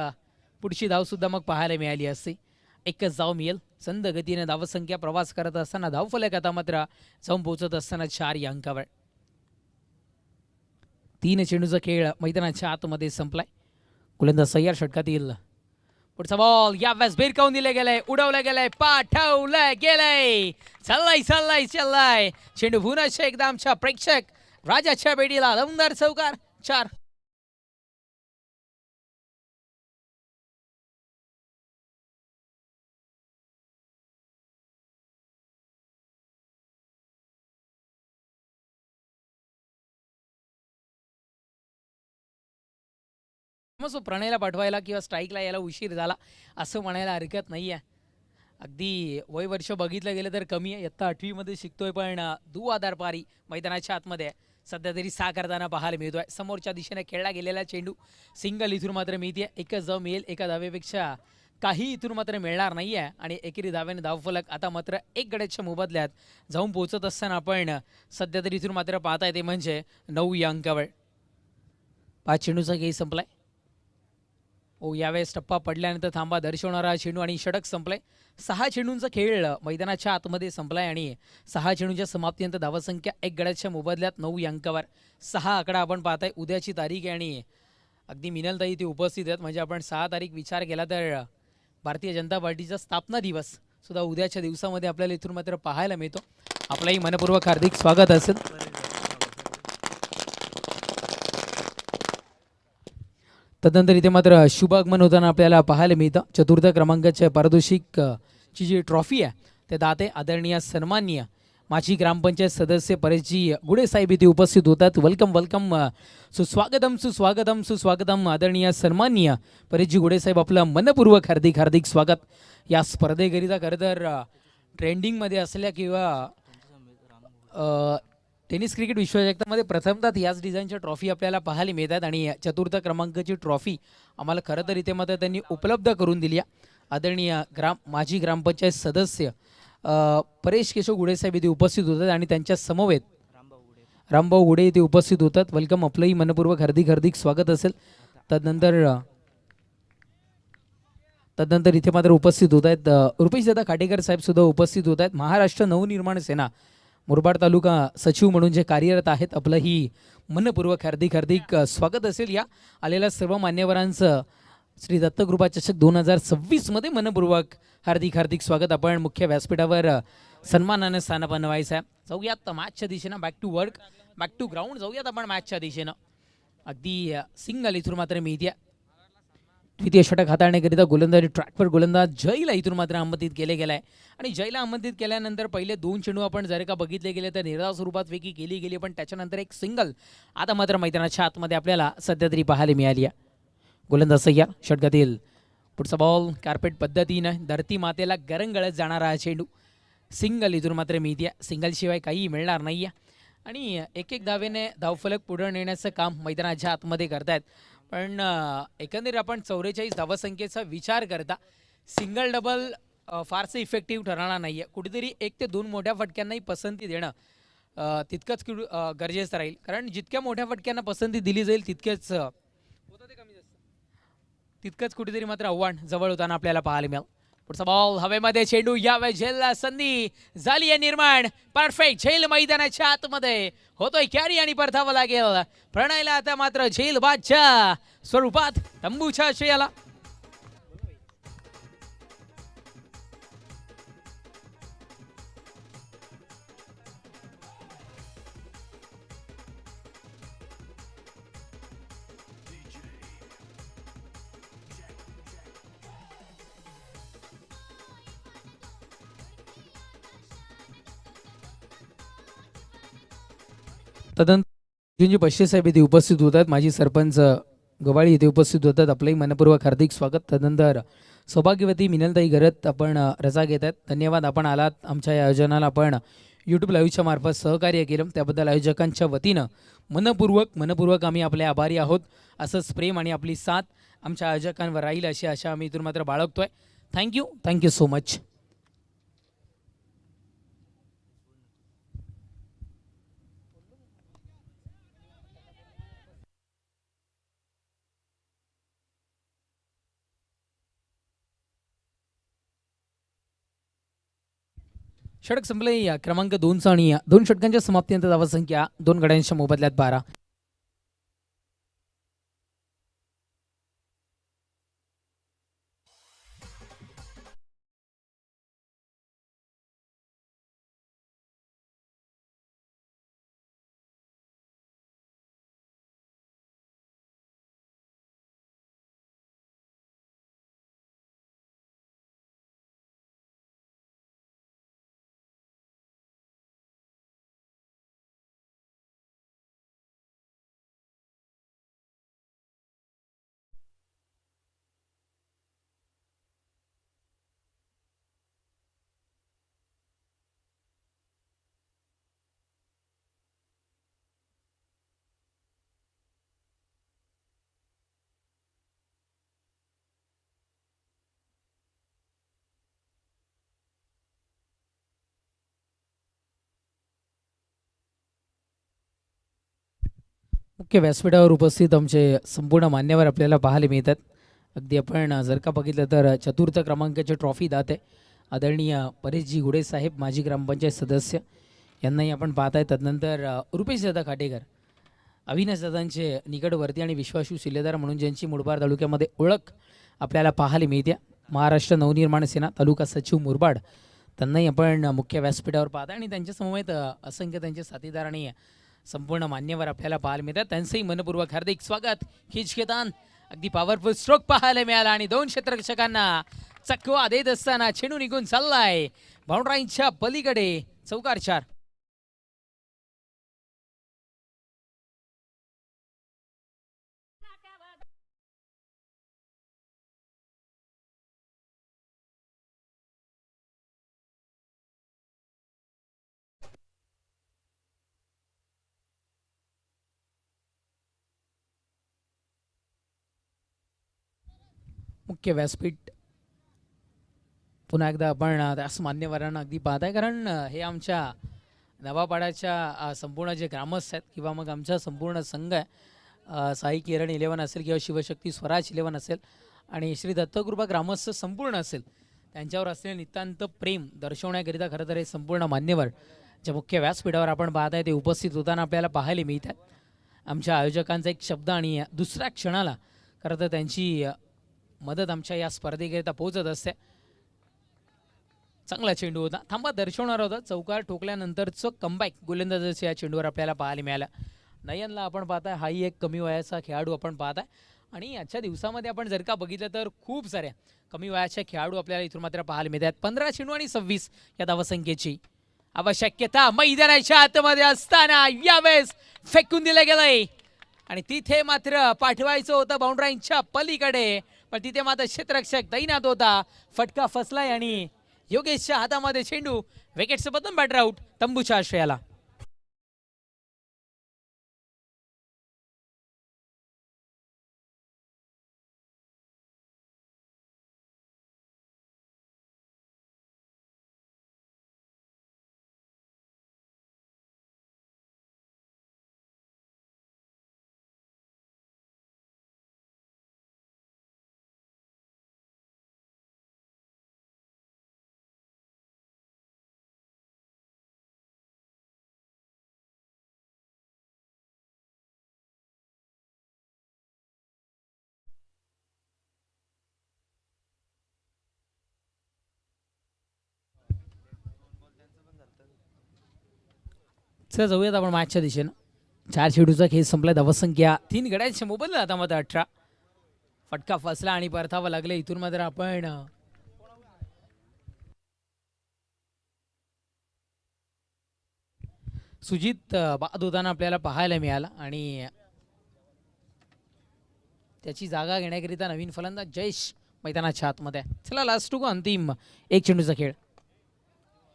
पुढची धावसुद्धा मग पाहायला मिळाली असते. एकच धाव मिळेल. संद गतीने धावसंख्या प्रवास करत असताना धावफलक आता मात्र जाऊन पोहोचत असताना 4 या अंकावर. 3 चेंडूचा खेळ मैदानाच्या आतमध्ये संपलाय. गोलंदाज तयार, षटकातील पुढचा बॉल यावेळेस भिरकावून दिले गेलाय, उडवलं गेलाय, पाठवलं गेलंय. चाललाय चेंडू पुन्हा एकदा आमच्या प्रेक्षक राजाच्या बेडीला. दमदार चौकार, 4. मग प्रणयला पाठवायला किंवा स्ट्राईकला यायला उशीर झाला असं म्हणायला हरकत नाही आहे. अगदी वय वर्ष बघितलं गेलं तर कमी आहे. इयत्ता 8वीमध्ये शिकतोय, पण दुआदार पारी मैदानाच्या आतमध्ये सध्या तरी 6 करताना पाहायला मिळतोय. समोरच्या दिशेने खेळला गेलेला चेंडू सिंगल इथून मात्र मिळते. एकच धाव मिळेल. एका धावेपेक्षा काही इथून मात्र मिळणार नाही आहे आणि एकेरी धावेने धावफलक आता मात्र 1 गड्याच्या मोबदल्यात जाऊन पोहोचत असताना आपण सध्या तरी इथून मात्र पाहता येते म्हणजे 9 या अंकावर. 5 चेंडूचा गेम संपलाय. यावेळेस टप्पा पडल्यानंतर थांबा दर्शवणारा चेंडू आणि षटक संपलाय. 6 चेंडूंचा खेळ मैदानाच्या आतमध्ये संपलाय आणि 6 चेंडूच्या समाप्तीनंतर धावसंख्या 1 गड्याच्या मोबदल्यात 9 या अंकावर. 6 आकडा आपण पाहताय. उद्याची तारीख आहे आणि अगदी मिनलताई इथे उपस्थित आहेत, म्हणजे आपण 6 तारीख विचार केला तर भारतीय जनता पार्टीचा स्थापना दिवस सुद्धा उद्याच्या दिवसामध्ये आपल्याला इथून मात्र पाहायला मिळतो. आपलंही मनपूर्वक हार्दिक स्वागत असेल. तदनंतर इथे मात्र शुभ आगमन होताना आपल्याला पाहायला मिळतं. चतुर्थ क्रमांकाच्या पारितोषिक ची जी ट्रॉफी आहे ते दाते आदरणीय सन्माननीय माजी ग्रामपंचायत सदस्य परेशजी गुडे साहेब इथे उपस्थित होतात. वेलकम वेलकम, सुस्वागतम सुस्वागतम सुस्वागतम. आदरणीय सन्माननीय परेशजी गुडे साहेब, आपलं मनपूर्वक हार्दिक हार्दिक स्वागत. या स्पर्धेकरिता खरं तर ट्रेंडिंगमध्ये असल्या किंवा टेनिस क्रिकेट विश्वचषकामध्ये प्रथमतः याच डिझाईनच्या ट्रॉफी आपल्याला पाहायला मिळतात आणि चतुर्थ क्रमांकाची ट्रॉफी आम्हाला खरं तर इथे मात्र त्यांनी उपलब्ध करून दिली आहे. आदरणीय माजी ग्रामपंचायत सदस्य परेश केशव गुडे साहेब इथे उपस्थित होतात आणि त्यांच्या समवेत रामभाऊ गुडे इथे उपस्थित होतात. वेलकम, आपलंही मनपूर्वक हार्दिक हार्दिक स्वागत असेल. तदनंतर इथे मात्र उपस्थित होत आहेत रुपेशदादा खाटेकर साहेब सुद्धा उपस्थित होत आहेत. महाराष्ट्र नवनिर्माण सेना मुरबाड तालुका सचिव म्हणून जे कार्यरत आहेत, आपलंही मनपूर्वक हार्दिक हार्दिक स्वागत असेल. या आलेल्या सर्व मान्यवरांचं श्री दत्तकृपा चषक 2026 मध्ये मनपूर्वक हार्दिक हार्दिक स्वागत. आपण मुख्य व्यासपीठावर सन्मानाने स्थान व्हायचं आहे. जाऊयात मॅचच्या दिशेनं, back to work, back to ground जाऊयात आपण मॅचच्या दिशेनं. अगदी सिंगल इथून मात्र मिळते. द्वितीय षटक हाताळण्याकरिता गोलंदाजी ट्रॅकवर गोलंदाज जयला इथून मात्र आमंत्रित केले गेलाय आणि जयला आमंत्रित केल्यानंतर पहिले 2 चेंडू आपण जर का बघितले गेले तर निर्धाव स्वरूपात फेकी केली गेली, पण त्याच्यानंतर एक सिंगल आता मात्र मैदानाच्या आतमध्ये आपल्याला सध्या तरी पाहायला मिळाली आहे. गोलंदाज सय्या षटकातील पुढचा बॉल कार्पेट पद्धतीनं धरती मातेला गरंगळत जाणारा हा चेंडू सिंगल इथून मात्र मिळते. सिंगलशिवाय काही मिळणार नाही आहे आणि एक एक धावेने धावफलक पुढे नेण्याचं काम मैदानाच्या आतमध्ये करतायत. पण एकंदरीत आपण 44 धावसंख्येचा विचार करता सिंगल डबल फारसे इफेक्टिव्ह ठरणार नाही आहे. कुठेतरी 1 ते 2 मोठ्या फटक्यांनाही पसंती देणं तितकंच गरजेचं राहील, कारण जितक्या मोठ्या फटक्यांना पसंती दिली जाईल तितकंच कुठेतरी मात्र आव्हान जवळ होताना आपल्याला पाहायला मिळेल. पुढचा बॉल हवेमध्ये, चेंडू यावे झेलला संधी झाली आहे निर्माण. परफेक्ट झेल मैदानाच्या आतमध्ये होतोय कॅरी आणि परतावं लागेल प्रणयला. आता मात्र झेल बादच्या स्वरूपात तंबूच्या आशयाला. तदनंतर पश्चे साहेब इथे उपस्थित होतात. माजी सरपंच गवाळी इथे उपस्थित होतात. आपलंही मनपूर्वक हार्दिक स्वागत. तदनंतर सौभाग्यवती मिनलताई घरत आपण रजा घेत आहेत. धन्यवाद, आपण आलात. आमच्या या आयोजनाला आपण यूट्यूब लाईव्हच्या मार्फत सहकार्य केलं त्याबद्दल आयोजकांच्या वतीनं मनपूर्वक आम्ही आपले आभारी आहोत. असंच प्रेम आणि आपली साथ आमच्या आयोजकांवर राहील अशी आशा आम्ही इथून मात्र बाळगतोय. Thank you so much. षटक संपले क्रमांक 2चा आणि 2 षटकांच्या समाप्तीनंतर धावसंख्या 2 गड्यांच्या मोबदल्यात 12. मुख्य व्यासपीठावर उपस्थित आमचे संपूर्ण मान्यवर आपल्याला पाहायला मिळतात. अगदी आपण जर का बघितलं तर चतुर्थ क्रमांकाची ट्रॉफी दाते आदरणीय परेशजी गुडे साहेब माजी ग्रामपंचायत सदस्य यांनाही आपण पाहत आहे. तदनंतर रुपेशदादा खाटेकर अविनाशदादांचे निकटवर्ती आणि विश्वासू शिलेदार म्हणून ज्यांची मुरबाड तालुक्यामध्ये ओळख आपल्याला पाहायला मिळते. महाराष्ट्र नवनिर्माण सेना तालुका सचिव मुरबाड त्यांनाही आपण मुख्य व्यासपीठावर पाहता आणि त्यांच्या समवेत असंख्य त्यांचे साथीदार आणि संपूर्ण मान्यवर आपल्याला पाहायला मिळतात. त्यांचंही मनपूर्वक हार्दिक स्वागत. खिचखेतान अगदी पॉवरफुल स्ट्रोक पाहायला मिळाला आणि दोन क्षेत्ररक्षकांना चकवा देत असताना चेंडू निघून चाललाय बाउंड्राईनच्या पलीकडे. चौकार 4. मुख्य व्यासपीठ पुन्हा एकदा आपण त्यास मान्यवरांना अगदी पाहताय, कारण हे आमच्या नवापाड्याच्या संपूर्ण जे ग्रामस्थ आहेत किंवा मग आमचा संपूर्ण संघ आहे, साई किरण 11 असेल किंवा शिवशक्ती स्वराज 11 असेल आणि श्री दत्तकृपा ग्रामस्थ संपूर्ण असेल, त्यांच्यावर असलेले नितांत प्रेम दर्शवण्याकरिता खरं तर हे संपूर्ण मान्यवर ज्या मुख्य व्यासपीठावर आपण पाहताय ते उपस्थित होताना आपल्याला पाहायला मिळतात. आमच्या आयोजकांचा एक शब्द आणि दुसऱ्या क्षणाला खरं तर त्यांची मदत आमच्या या स्पर्धेकरिता पोहोचत असते. चांगला चेंडू होता, थांबा दर्शवणार होता. चौकार ठोकल्यानंतरचं कमबॅक गोलंदाजाच्या या चेंडूवर आपल्याला पाहायला मिळालं. नयनला आपण पाहताय, हाही एक कमी वयाचा खेळाडू आपण पाहताय आणि आजच्या दिवसामध्ये आपण जर का बघितलं तर खूप साऱ्या कमी वयाच्या खेळाडू आपल्याला इथून मात्र पाहायला मिळतात. 15 चेंडू आणि 26 या धावसंख्येची आवश्यकता मैदानाच्या आतमध्ये असताना यावेळेस फेकून दिलं गेलंय आणि तिथे मात्र पाठवायचं होतं बाउंड्राईनच्या पलीकडे, पण तिथे मात्र क्षेत्ररक्षक तैनात होता. फटका फसलाय आणि योगेशच्या हातामध्ये चेंडू. विकेटचं बदन बॅटर आउट तंबूच्या आश्रयाला. चला जाऊयात आपण मॅचच्या दिशेनं. 4 चेंडूचा खेळ संपला. धावसंख्या 3 गड्यांच्या मोबाईल आता मात्र 18. फटका फसला आणि परतावं लागलं. इथून मात्र आपण सुजित बाद होताना आपल्याला पाहायला मिळाला आणि त्याची जागा घेण्याकरिता नवीन फलंदाज जयेश मैदानाच्या आतमध्ये. चला लास्ट टू अंतिम 1 चेंडूचा खेळ.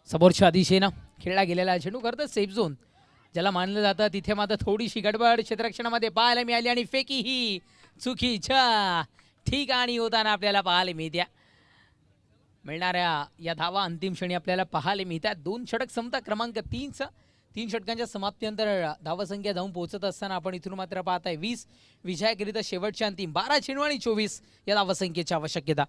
समोरच्या दिशेनं खेळला गेलेला चेंडू करतं सेफ झोन ज्याला मानलं जातं, तिथे मात्र थोडीशी गडबड क्षेत्ररक्षणामध्ये पाहायला मिळाली आणि फेकी ही चुकीच्या ठिकाणी होताना आपल्याला पाहायला मिळत्या. मिळणाऱ्या या धावा अंतिम क्षणी आपल्याला पाहायला मिळतात. 2 षटक समता क्रमांक 3चं 3 षटकांच्या समाप्तीनंतर धावसंख्या जाऊन पोहोचत असताना आपण इथून मात्र पाहताय 20 विजयाकरिता शेवटच्या अंतिम 12 चेंडू आणि 24 या धावसंख्येची आवश्यकता.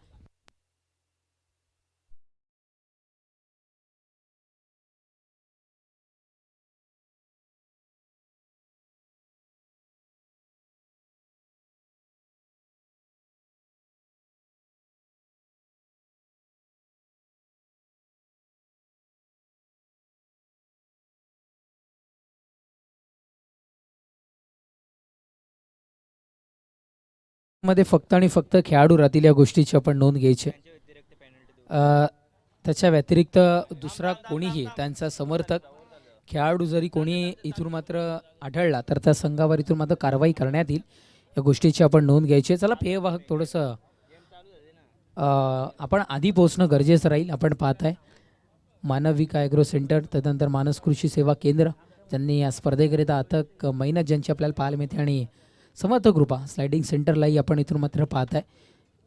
मध्ये फक्त आणि फक्त खेळाडू राहतील या गोष्टीची आपण नोंद घ्यायची. त्याच्या व्यतिरिक्त दुसरा कोणीही त्यांचा समर्थक खेळाडू जरी कोणी इथून मात्र आढळला तर त्या संघावर इथून मात्र कारवाई करण्यात येईल या गोष्टीची आपण नोंद घ्यायची. चला पेयवाहक थोडंसं आपण आधी पोहोचणं गरजेचं राहील. आपण पाहताय मानविका ॲग्रो सेंटर, त्यानंतर मानस कृषी सेवा केंद्र ज्यांनी या स्पर्धेकरिता अथक मेहनत ज्यांची आपल्याला पाहायला मिळते आणि समर्थक कृपा स्लायडिंग सेंटरलाही आपण इथून मात्र पाहत आहे.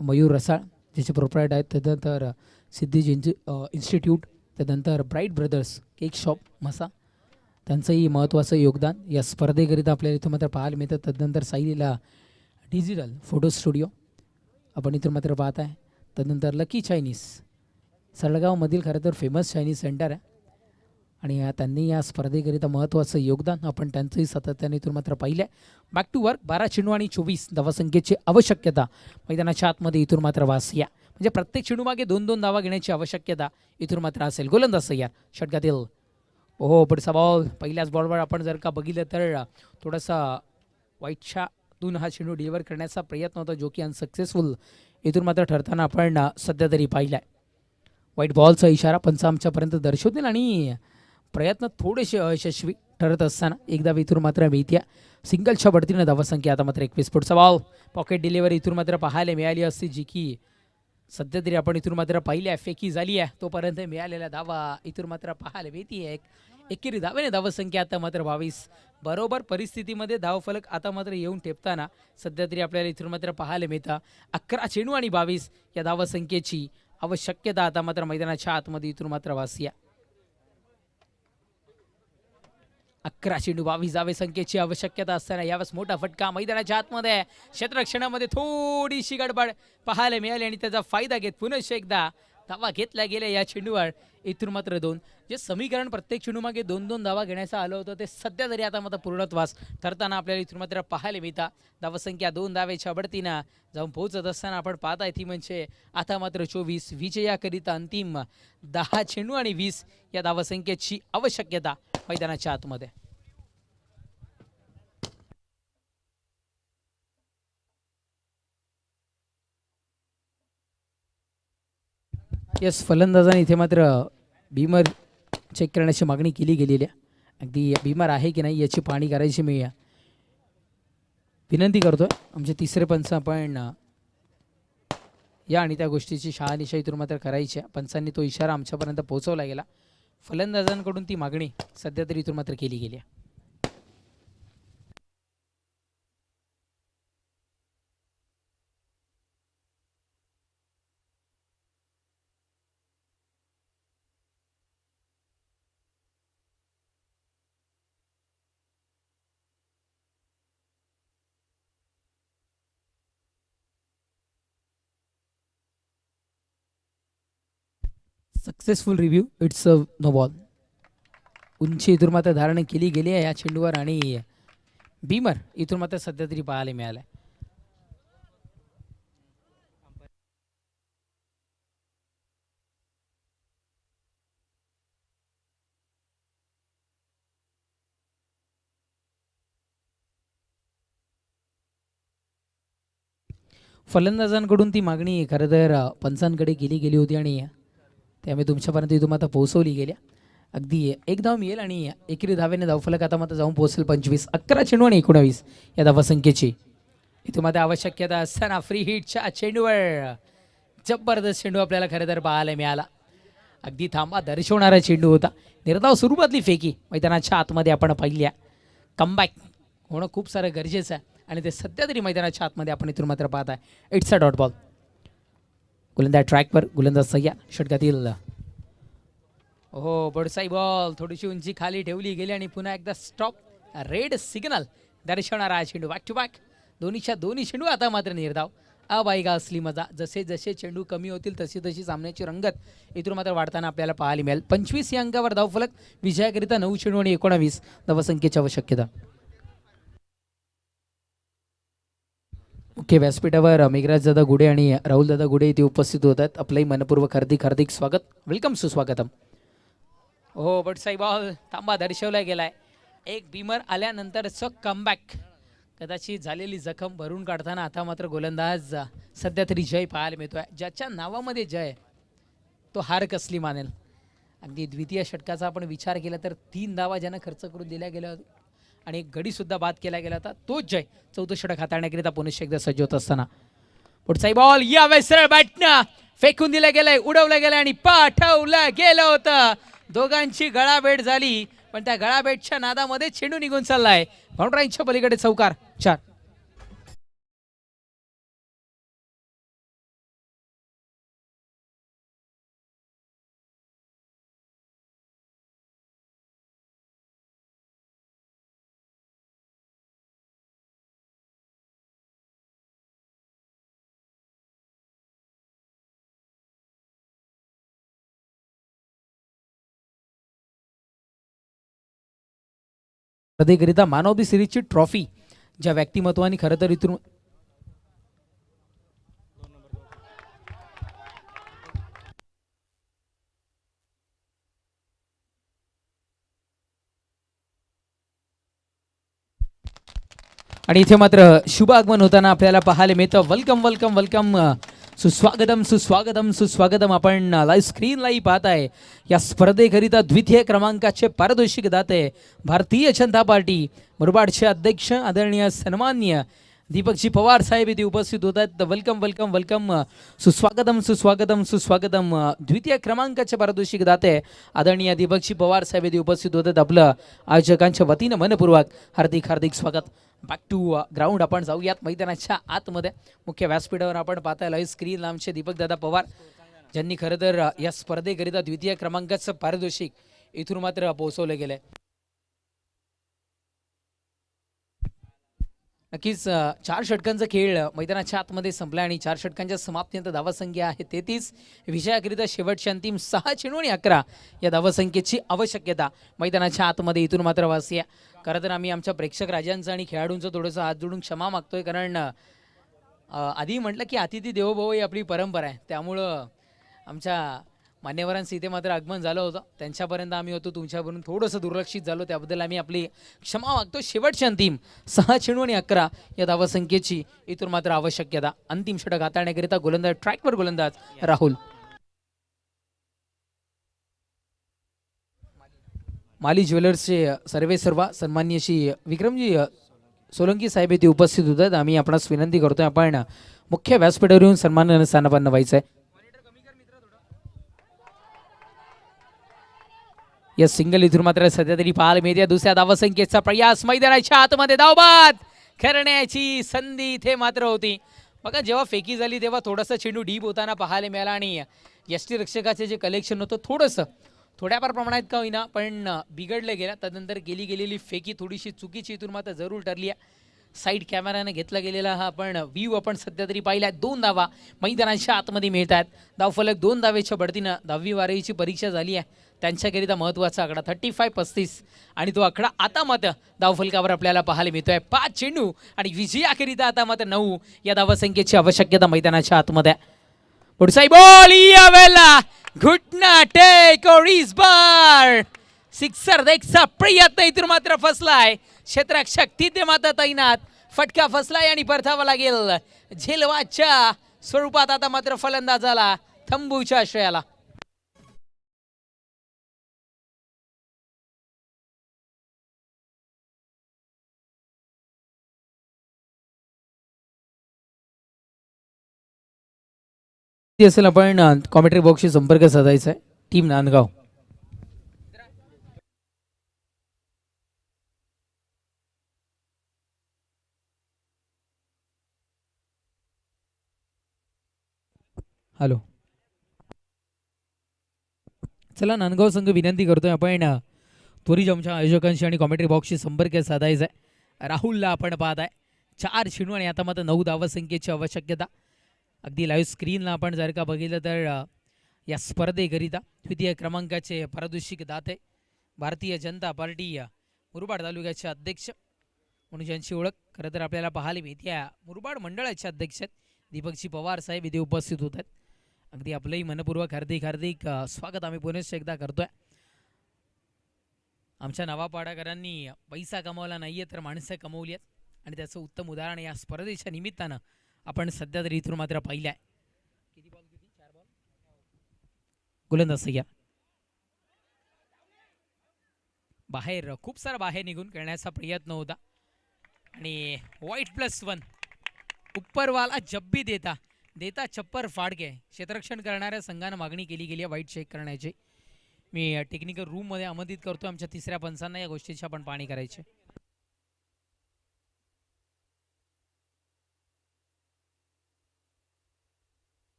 मयूर रसाळ ज्याचे प्रोप्रायट आहेत, त्यानंतर सिद्धीज इन्स्टिट्यूट, त्यानंतर ब्राईट ब्रदर्स केक शॉप मसा, त्यांचंही महत्त्वाचं योगदान या स्पर्धेकरिता आपल्याला इथून मात्र पाहायला मिळतं. त्यानंतर साईलीला डिजिटल फोटो स्टुडिओ आपण इथून मात्र पाहत आहे. त्यानंतर लकी चायनीज सळगावमधील खरं तर फेमस चायनीज सेंटर आहे आणि त्यांनी या स्पर्धेकरिता महत्त्वाचं योगदान आपण त्यांचंही सातत्याने इथून मात्र पाहिलं आहे. बॅक टू वर्क 12 चेंडू आणि 24 धावासंख्येची आवश्यकता मैदानाच्या आतमध्ये इथून मात्र वासिया, म्हणजे प्रत्येक चेंडूमागे 2-2 धावा घेण्याची आवश्यकता इथून मात्र असेल. गोलंदाज सय्यार षटकातील ओहो पुढचा बॉल. पहिल्याच बॉलवर आपण जर का बघितलं तर थोडासा वाईटच्यातून हा चेंडू डिलिव्हर करण्याचा प्रयत्न होता, जो की अनसक्सेसफुल इथून मात्र ठरताना आपण सध्या तरी पाहिला आहे. वाईट बॉलचा इशारा पंच आमच्यापर्यंत दर्शवतील आणि प्रयत्न थोडेसे अयशस्वी ठरत असताना एकदा इथून मात्र मिळत्या सिंगलच्या बढतीनं धावसंख्या आता मात्र 21. पुढचा बॉल पॉकेट डिलिव्हरी इथून मात्र पाहायला मिळाली असती, जी की सध्या तरी आपण इथून मात्र पाहिली आहे फेकी झाली आहे. तोपर्यंत मिळालेला धावा इथून मात्र पाहायला मिळते आहे. एकेरी धावेने धावसंख्या आता मात्र 22. बरोबर परिस्थितीमध्ये धावफलक आता मात्र येऊन ठेपताना सध्या तरी आपल्याला इथून मात्र पाहायला मिळतं 11 चेंडू आणि 22 या धावसंख्येची आवश्यकता आता मात्र मैदानाच्या आतमध्ये इथून मात्र वासिया. 11 चेंडू 22 धावसंख्येची आवश्यकता असताना यावेळेस मोठा फटका मैदानाच्या आतमध्ये क्षेत्ररक्षणामध्ये थोडीशी गडबड पाहायला मिळाली आणि त्याचा फायदा घेत पुनश्च एकदा धावा घेतल्या गेल्या या चेंडूवर इथून मात्र 2. जे समीकरण प्रत्येक चेंडूमागे 2-2 धावा घेण्याचं आलं होतं ते सध्या तरी आता मात्र पूर्णत्वास ठरताना आपल्याला इथून मात्र पाहायला मिळतं. धावसंख्या 2 धावेच्या बढतीनं जाऊन पोहोचत असताना आपण पाहताय ती म्हणजे आता मात्र 24. विजयाकरिता अंतिम 10 चेंडू आणि 20 या धावसंख्येची आवश्यकता मैदानाच्या आतमध्ये. येस, फलंदाजाने इथे मात्र बीमर चेक करण्याची मागणी केली गेलेली आहे. अगदी बीमर आहे की नाही याची पाहणी करायची मी विनंती करतोय. आमचे तिसरे पंच आपण या आणि त्या गोष्टीची शहानिशा इथून मात्र करायची आहे. पंचांनी तो इशारा आमच्यापर्यंत पोहोचवला गेला. फलंदाजांकडून ती मागणी सध्या तरी इथून मात्र केली गेली आहे. Successful review. It's a no ball. उंची इथून मात्र धारण केली गेली आहे या चेंडूवर आणि बीमर इथून मात्र सध्या तरी पाहायला मिळालं. फलंदाजांकडून ती मागणी खरं तर पंचांकडे केली गेली होती आणि त्यामुळे तुमच्यापर्यंत इथून मात्र पोहोचवली गेल्या. अगदी एक धाव मिळेल आणि एकेरी धावेने धावफलक आता मात्र जाऊन पोहोचेल 25. 11 चेंडू आणि 19 या धावसंख्येची इथून मात्र आवश्यकता असताना फ्री हिटच्या चेंडूवर जबरदस्त चेंडू आपल्याला खरं तर पाहायला मिळाला. अगदी थांबा दर्शवणारा चेंडू होता. निर्धाव स्वरूपातली फेकी मैदानाच्या आतमध्ये आपण पाहिल्या. कमबॅक होणं खूप सारं गरजेचं आहे आणि ते सध्या तरी मैदानाच्या आतमध्ये आपण इथून मात्र पाहत आहे. It's a dot ball. गोलंदाज ट्रॅकवर गोलंदाज सय्या षटकातील हो बडसाई बॉल थोडीशी उंची खाली ठेवली गेली आणि पुन्हा एकदा स्टॉप रेड सिग्नल दर्शवणारा चेंडू. बॅक टू बॅक दोन्हीच्या दोन्ही चेंडू आता मात्र निर्धाव. अबाईगा असली मजा. जसे जसे चेंडू कमी होतील तशी तशी सामन्याची रंगत इथून मात्र वाढताना आपल्याला पाहायला मिळेल. 25 या अंकावर धावफलक. विजयाकरिता 9 चेंडू आणि 19 धावसंख्येची आवश्यकता. मुख्य व्यासपीठावर मेघराज दादा गुडे आणि राहुल दादा गुडे इथे उपस्थित होत आहेत. आपलंही मनपूर्वक हार्दिक स्वागत. वेलकम सुस्वागतम. हो बटसाई बॉल तांबा दर्शवला गेलाय. एक बीमर आल्यानंतरचं कमबॅक. कदाचित झालेली जखम भरून काढताना आता मात्र गोलंदाज सध्या तरी जय पाहायला मिळतोय. ज्याच्या नावामध्ये जय तो हार कसली मानेल. अगदी द्वितीय षटकाचा आपण विचार केला तर 3 धावा ज्यानं खर्च करून दिल्या गेल्या आणि एक गडीसुद्धा बाद केला गेला होता तोच जय 4थं षटक हाताळण्याकरिता पुन्हा एकदा सज्ज होत असताना पुढचा बॉल यावेळेस सरळ बॅटनं फेकून दिला गेलाय. उडवलं गेलं आणि पाठवलं गेलं होतं. दोघांची गळाभेट झाली पण त्या गळाभेटच्या नादामध्ये चेंडू निघून चाललाय. बाउंड्रीच्या पलीकडे चौकार 4. स्पर्धेकरिता मॅन ऑफ द सिरीजची ट्रॉफी ज्या व्यक्तिमत्वाने खरं तर इथून आणि इथे मात्र शुभ आगमन होताना आपल्याला पाहायला मिळतं. वेलकम वेलकम वेलकम, सुस्वागतम सुस्वागतम सुस्वागतम. आपण लाईव्ह स्क्रीनलाही पाहत आहे. या स्पर्धेकरिता द्वितीय क्रमांकाचे पारितोषिक दाते भारतीय जनता पार्टी मुरबाडचे अध्यक्ष आदरणीय सन्मान्य दीपकजी पवार साहेब इथे उपस्थित होत आहेत. वेलकम वेलकम वेलकम, सुस्वागतम सुस्वागतम सुस्वागतम. द्वितीय क्रमांकाचे पारितोषिक दाते आदरणीय दीपकजी पवार साहेब इथे उपस्थित होत आहेत. आपलं आयोजकांच्या वतीनं मनपूर्वक हार्दिक हार्दिक स्वागत. बॅक टू ग्राउंड आपण जाऊयात मैदानाच्या आतमध्ये. मुख्य व्यासपीठावर आपण पाहताय लाईव्ह स्क्रीन आमचे दीपकदादा पवार ज्यांनी खरं तर या स्पर्धेकरिता द्वितीय क्रमांकाचं पारितोषिक इथून मात्र पोहोचवलं गेलंय. नक्कीच 4 षटकांचा खेळ मैदानाच्या आतमध्ये संपला आणि 4 षटकांच्या समाप्तीनंतर धावसंख्या आहे 33. विजयाकरिता शेवटची अंतिम 6 चेंडू आणि 11 या धावसंख्येची आवश्यकता मैदानाच्या आतमध्ये इथून मात्र वासी आहे. खरं तर आम्ही आमच्या प्रेक्षक राजांचं आणि खेळाडूंचं थोडंसं हात जोडून क्षमा मागतोय, कारण आधी म्हटलं की अतिथी देवो भव ही आपली परंपरा आहे. त्यामुळं आमच्या मान्यवरांचं इथे मात्र आगमन झालं होतं, त्यांच्यापर्यंत आम्ही होतो, तुमच्यापर्यंत थोडंसं दुर्लक्षित झालो, त्याबद्दल आम्ही आपली क्षमा मागतो. शेवटची अंतिम 6 चेंडू आणि 11 या धावसंख्येची इथून मात्र आवश्यकता. अंतिम षटक हाताळण्याकरिता गोलंदाज ट्रॅकवर गोलंदाज राहुल. माली ज्वेलर्सचे सर्वे सर्वा सन्माननीय श्री विक्रमजी सोलंकी साहेब येथे उपस्थित होतात. आम्ही आपणास विनंती करतोय आपण मुख्य व्यासपीठावर येऊन सन्मान स्थानापन्न व्हायचं आहे. या सिंगल इथून मात्र सध्या तरी पाहायला मिळते. दुसऱ्या धावसंख्येचा प्रयास मैदानाच्या आतमध्ये धावबाद करण्याची संधी इथे मात्र होती. बघा, जेव्हा फेकी झाली तेव्हा थोडासा चेंडू डीप होताना पाहायला मिळाला आणि यष्टीरक्षकाचे जे कलेक्शन होतं थोडंसं थोड्याफार प्रमाणात का होईना पण बिघडलं गेलं. त्यानंतर गेलेली फेकी थोडीशी चुकीची इथून मात्र जरूर ठरली आहे. साईड कॅमेराने घेतला गेलेला हा आपण व्ह्यू आपण सध्या तरी पाहिला. 2 धावा मैदानाच्या आतमध्ये मिळतात. धावफलक 2 धावेच्या बढतीनं 10वी वारीची परीक्षा झाली आहे त्यांच्याकरिता महत्त्वाचा आकडा 35-35 आणि तो आकडा आता मात्र धावफलकावर आपल्याला पाहायला मिळतोय. 5 चेंडू आणि विजयाकरिता आता मात्र 9 या धावसंख्येची आवश्यकता मैदानाच्या आतमध्ये. पुढचा बॉल यावेळेला घुटना टेक ओरीस बार सिक्सर देखचा प्रयत्न इथून मात्र फसलाय. क्षेत्ररक्षक तिथे मात्र तैनात. फटका फसलाय आणि परतावा लागेल झेलवाच्या स्वरूपात. आता मात्र फलंदाजाला थंबूच्या आश्रयाला. असेल आपण कॉमेंट्री बॉक्सशी संपर्क साधायचा आहे. टीम नांदगाव. हॅलो, चला नांदगाव संघ विनंती करतोय आपण त्वरित आमच्या आयोजकांशी आणि कॉमेंट्री बॉक्सशी संपर्क साधायचा आहे. राहुलला आपण पाहत आहे. 4 चेंडू आणि आता मात्र 9 धावसंख्येची आवश्यकता. अगदी लाईव्ह स्क्रीनला आपण जर का बघितलं तर या स्पर्धेकरिता द्वितीय क्रमांकाचे पारितोषिक दाते भारतीय जनता पार्टी मुरबाड तालुक्याचे अध्यक्ष म्हणून ज्यांची ओळख खरं तर आपल्याला पाहायला मिळते या मुरबाड मंडळाचे अध्यक्ष दीपकजी पवार साहेब इथे उपस्थित होत आहेत. अगदी आपलंही मनपूर्वक हार्दिक हार्दिक स्वागत आम्ही पुनश्च एकदा करतोय. आमच्या नवापाडाकरांनी पैसा कमावला नाहीये तर माणसं कमवली आहेत आणि त्याचं उत्तम उदाहरण या स्पर्धेच्या निमित्तानं आपण सध्या तरी इथून मात्र पाहिलं आहे. किती बॉल 4 बॉल गोलंदाज सय्या बाहेर खूप सारा बाहेर निघून खेळण्याचा प्रयत्न होता आणि वाईट +1 उपरवाला जब्बी देता देता छप्पर फाडके. क्षेत्ररक्षण करणाऱ्या संघानं मागणी केली गेली आहे वाईट चेक करण्याची. मी टेक्निकल रूममध्ये आमंत्रित करतो आमच्या तिसऱ्या पंचांना या गोष्टीची आपण पाहणी करायची.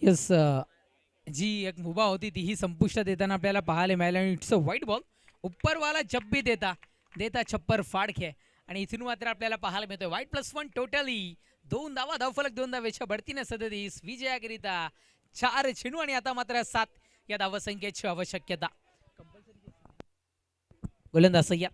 येस, जी एक मुभा होती तीही संपुष्टात येताना आपल्याला पाहायला मिळाली आणि इट्स अ व्हाईट बॉल. उपरवाला जब भी देता देता छप्पर फाडखे आणि इथून मात्र आपल्याला पाहायला मिळतोय व्हाईट +1 टोटली. 2 धावा, धावफलक 2 धावेच्या बढतीने 37 विजयाकरिता 4 चेंडू आणि आता मात्र 7 या धावसंख्येची आवश्यकता. गोलंदाज सय्यद.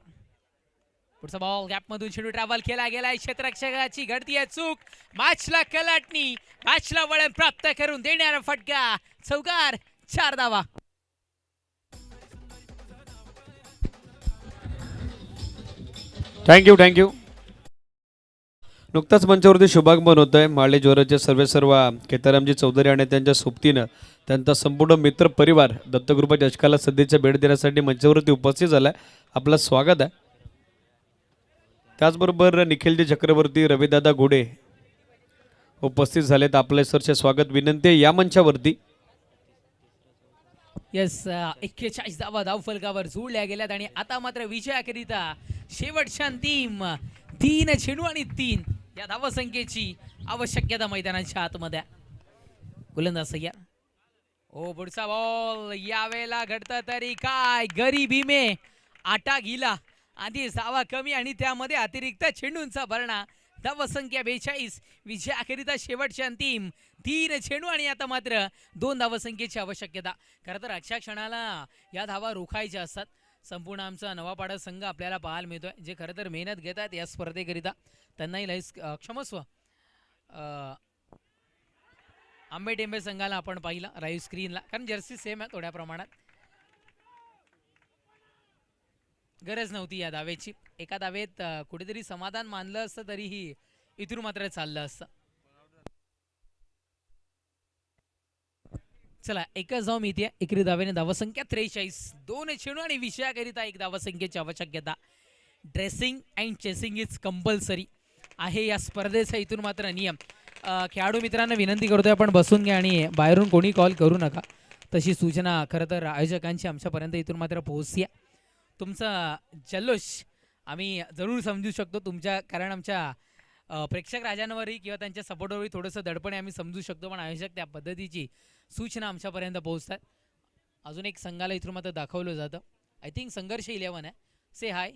पुढचा बॉल गॅपमधून चेंडू ट्रॅव्हल केला गेलाय. क्षेत्ररक्षकाची घडती आहे चूक. मॅचला कलाटणी, मॅचला वळण प्राप्त करून देणारा फटका. चौकार, 4 धावा. थँक्यू. नुकताच मंचावरती शुभागमन होत आहे. माळे जोराचे सर्व केतारामजी चौधरी आणि त्यांच्या सोबतीनं त्यांचा संपूर्ण मित्र परिवार दत्तकृपा चषकाला सध्याच्या भेट देण्यासाठी मंचावरती उपस्थित झाला आहे. आपलं स्वागत आहे. त्याचबरोबर निखिलजी चक्रवर्ती, रविदादा घोडे उपस्थित झालेत. आपले सरचे स्वागत विनंती आहे या मंचावरती. येस, 41 धावा धावफलकावर जोडल्या गेल्यात आणि आता मात्र विजयाकरिता शेवटच्या अंतिम 3 चेंडू आणि 3 या धावसंख्येची आवश्यकता मैदानाच्या आतमध्ये. गोलंदाज सय्यद. ओ पुढचा बॉल यावेळेला घडतं तरी काय, गरीबी मे आटा गिला. आधी धावा कमी आणि त्यामध्ये अतिरिक्त चेंडूंचा भरणा. धावसंख्या 42. विजयाकरिता शेवटचे अंतिम 3 चेंडू आणि आता मात्र 2 धावसंख्येची आवश्यकता. खरं तर अशा क्षणाला या धावा रोखायच्या असतात. संपूर्ण आमचा नवापाडा संघ आपल्याला पाहायला मिळतोय, जे खरं तर मेहनत घेतात या स्पर्धेकरिता. त्यांनाही लईच क्षमस्व आंबे टेंबे संघाला आपण पाहिला लाईव्ह स्क्रीनला, कारण जर्सी सेम आहे थोड्या प्रमाणात. गरज नव्हती या धावेची. एका धावेत कुठेतरी समाधान मानलं असतं तरीही इथून मात्र चाललं असतं. चला, एकच धाव मिळते एकरी धावेने. धावसंख्या 43. 2 चेंडू आणि विजयाकरिता 1 धावसंख्येची आवश्यकता. Dressing and chasing is compulsory आहे या स्पर्धेचा इथून मात्र नियम. खेळाडू मित्रांना विनंती करतोय आपण बसून घ्या आणि बाहेरून कोणी कॉल करू नका. तशी सूचना खरं तर आयोजकांची आमच्यापर्यंत इथून मात्र पोहोचली. तुमचा जल्लोष आम्ही जरूर समजू शकतो तुमच्या, कारण आमच्या प्रेक्षक राजांवरही किंवा त्यांच्या सपोर्टवरही थोडंसं दडपणे आम्ही समजू शकतो, पण आयोजक त्या पद्धतीची सूचना आमच्यापर्यंत पोहोचतात. अजून एक संघाला इथून मात्र दाखवलं जातं. आय थिंक संघर्ष 11 आहे. से हाय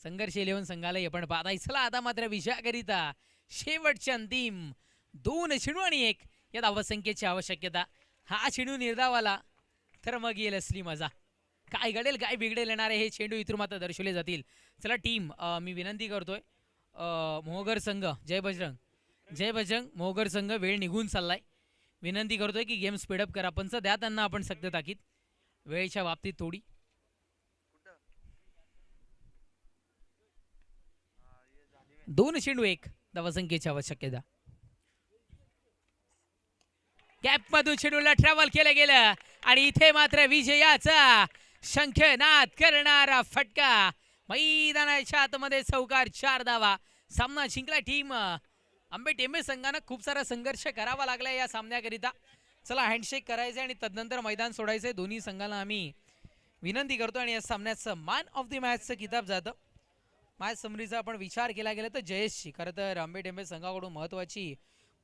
संघर्ष 11 संघालाही आपण पाहताय. चला, आता मात्र विजयाकरिता शेवटचे अंतिम 2 चेंडू आणि 1 या धावसंख्येची आवश्यकता. हा चेंडू निर्धावाला तर मग येईल असली मजा. काय घडेल काय बिघडेल येणारे हे चेंडू इथून मात्र दर्शवले जातील. चला टीम, मी विनंती करतोय मोहगर संघ, जय बजरंग मोहगर संघ, वेळ निघून चाललाय. विनंती करतोय की गेम स्पीडअप करा. पंच द्या त्यांना आपण सक्त ताकीद वेळेच्या बाबतीत थोडी. दोन चेंडू 1 धावसंख्येची आवश्यकता. गॅप मधून चेंडूला ट्रॅव्हल केलं गेलं आणि इथे मात्र विजयाचा शंखनाद करणारा फटका. मैदानाच्या आतमध्ये चौकार, 4 धावा. सामना जिंकला टीम आंबे टेंबे संघानं. खूप सारा संघर्ष करावा लागला या सामन्याकरिता. चला, हँडशेक करायचे आणि तदनंतर मैदान सोडायचे. दोन्ही संघाला आम्ही विनंती करतो आणि या सामन्याचं मॅन ऑफ द मॅचचं किताब जातं. मॅच समरीचा आपण विचार केला गेला तर जयेशची खरं तर आंबे टेंबे संघाकडून महत्त्वाची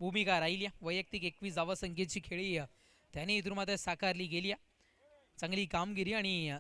भूमिका राहिली. वैयक्तिक 21 धावसंख्येची खेळी त्याने इथून मात्र साकारली गेली. चांगली कामगिरी आणि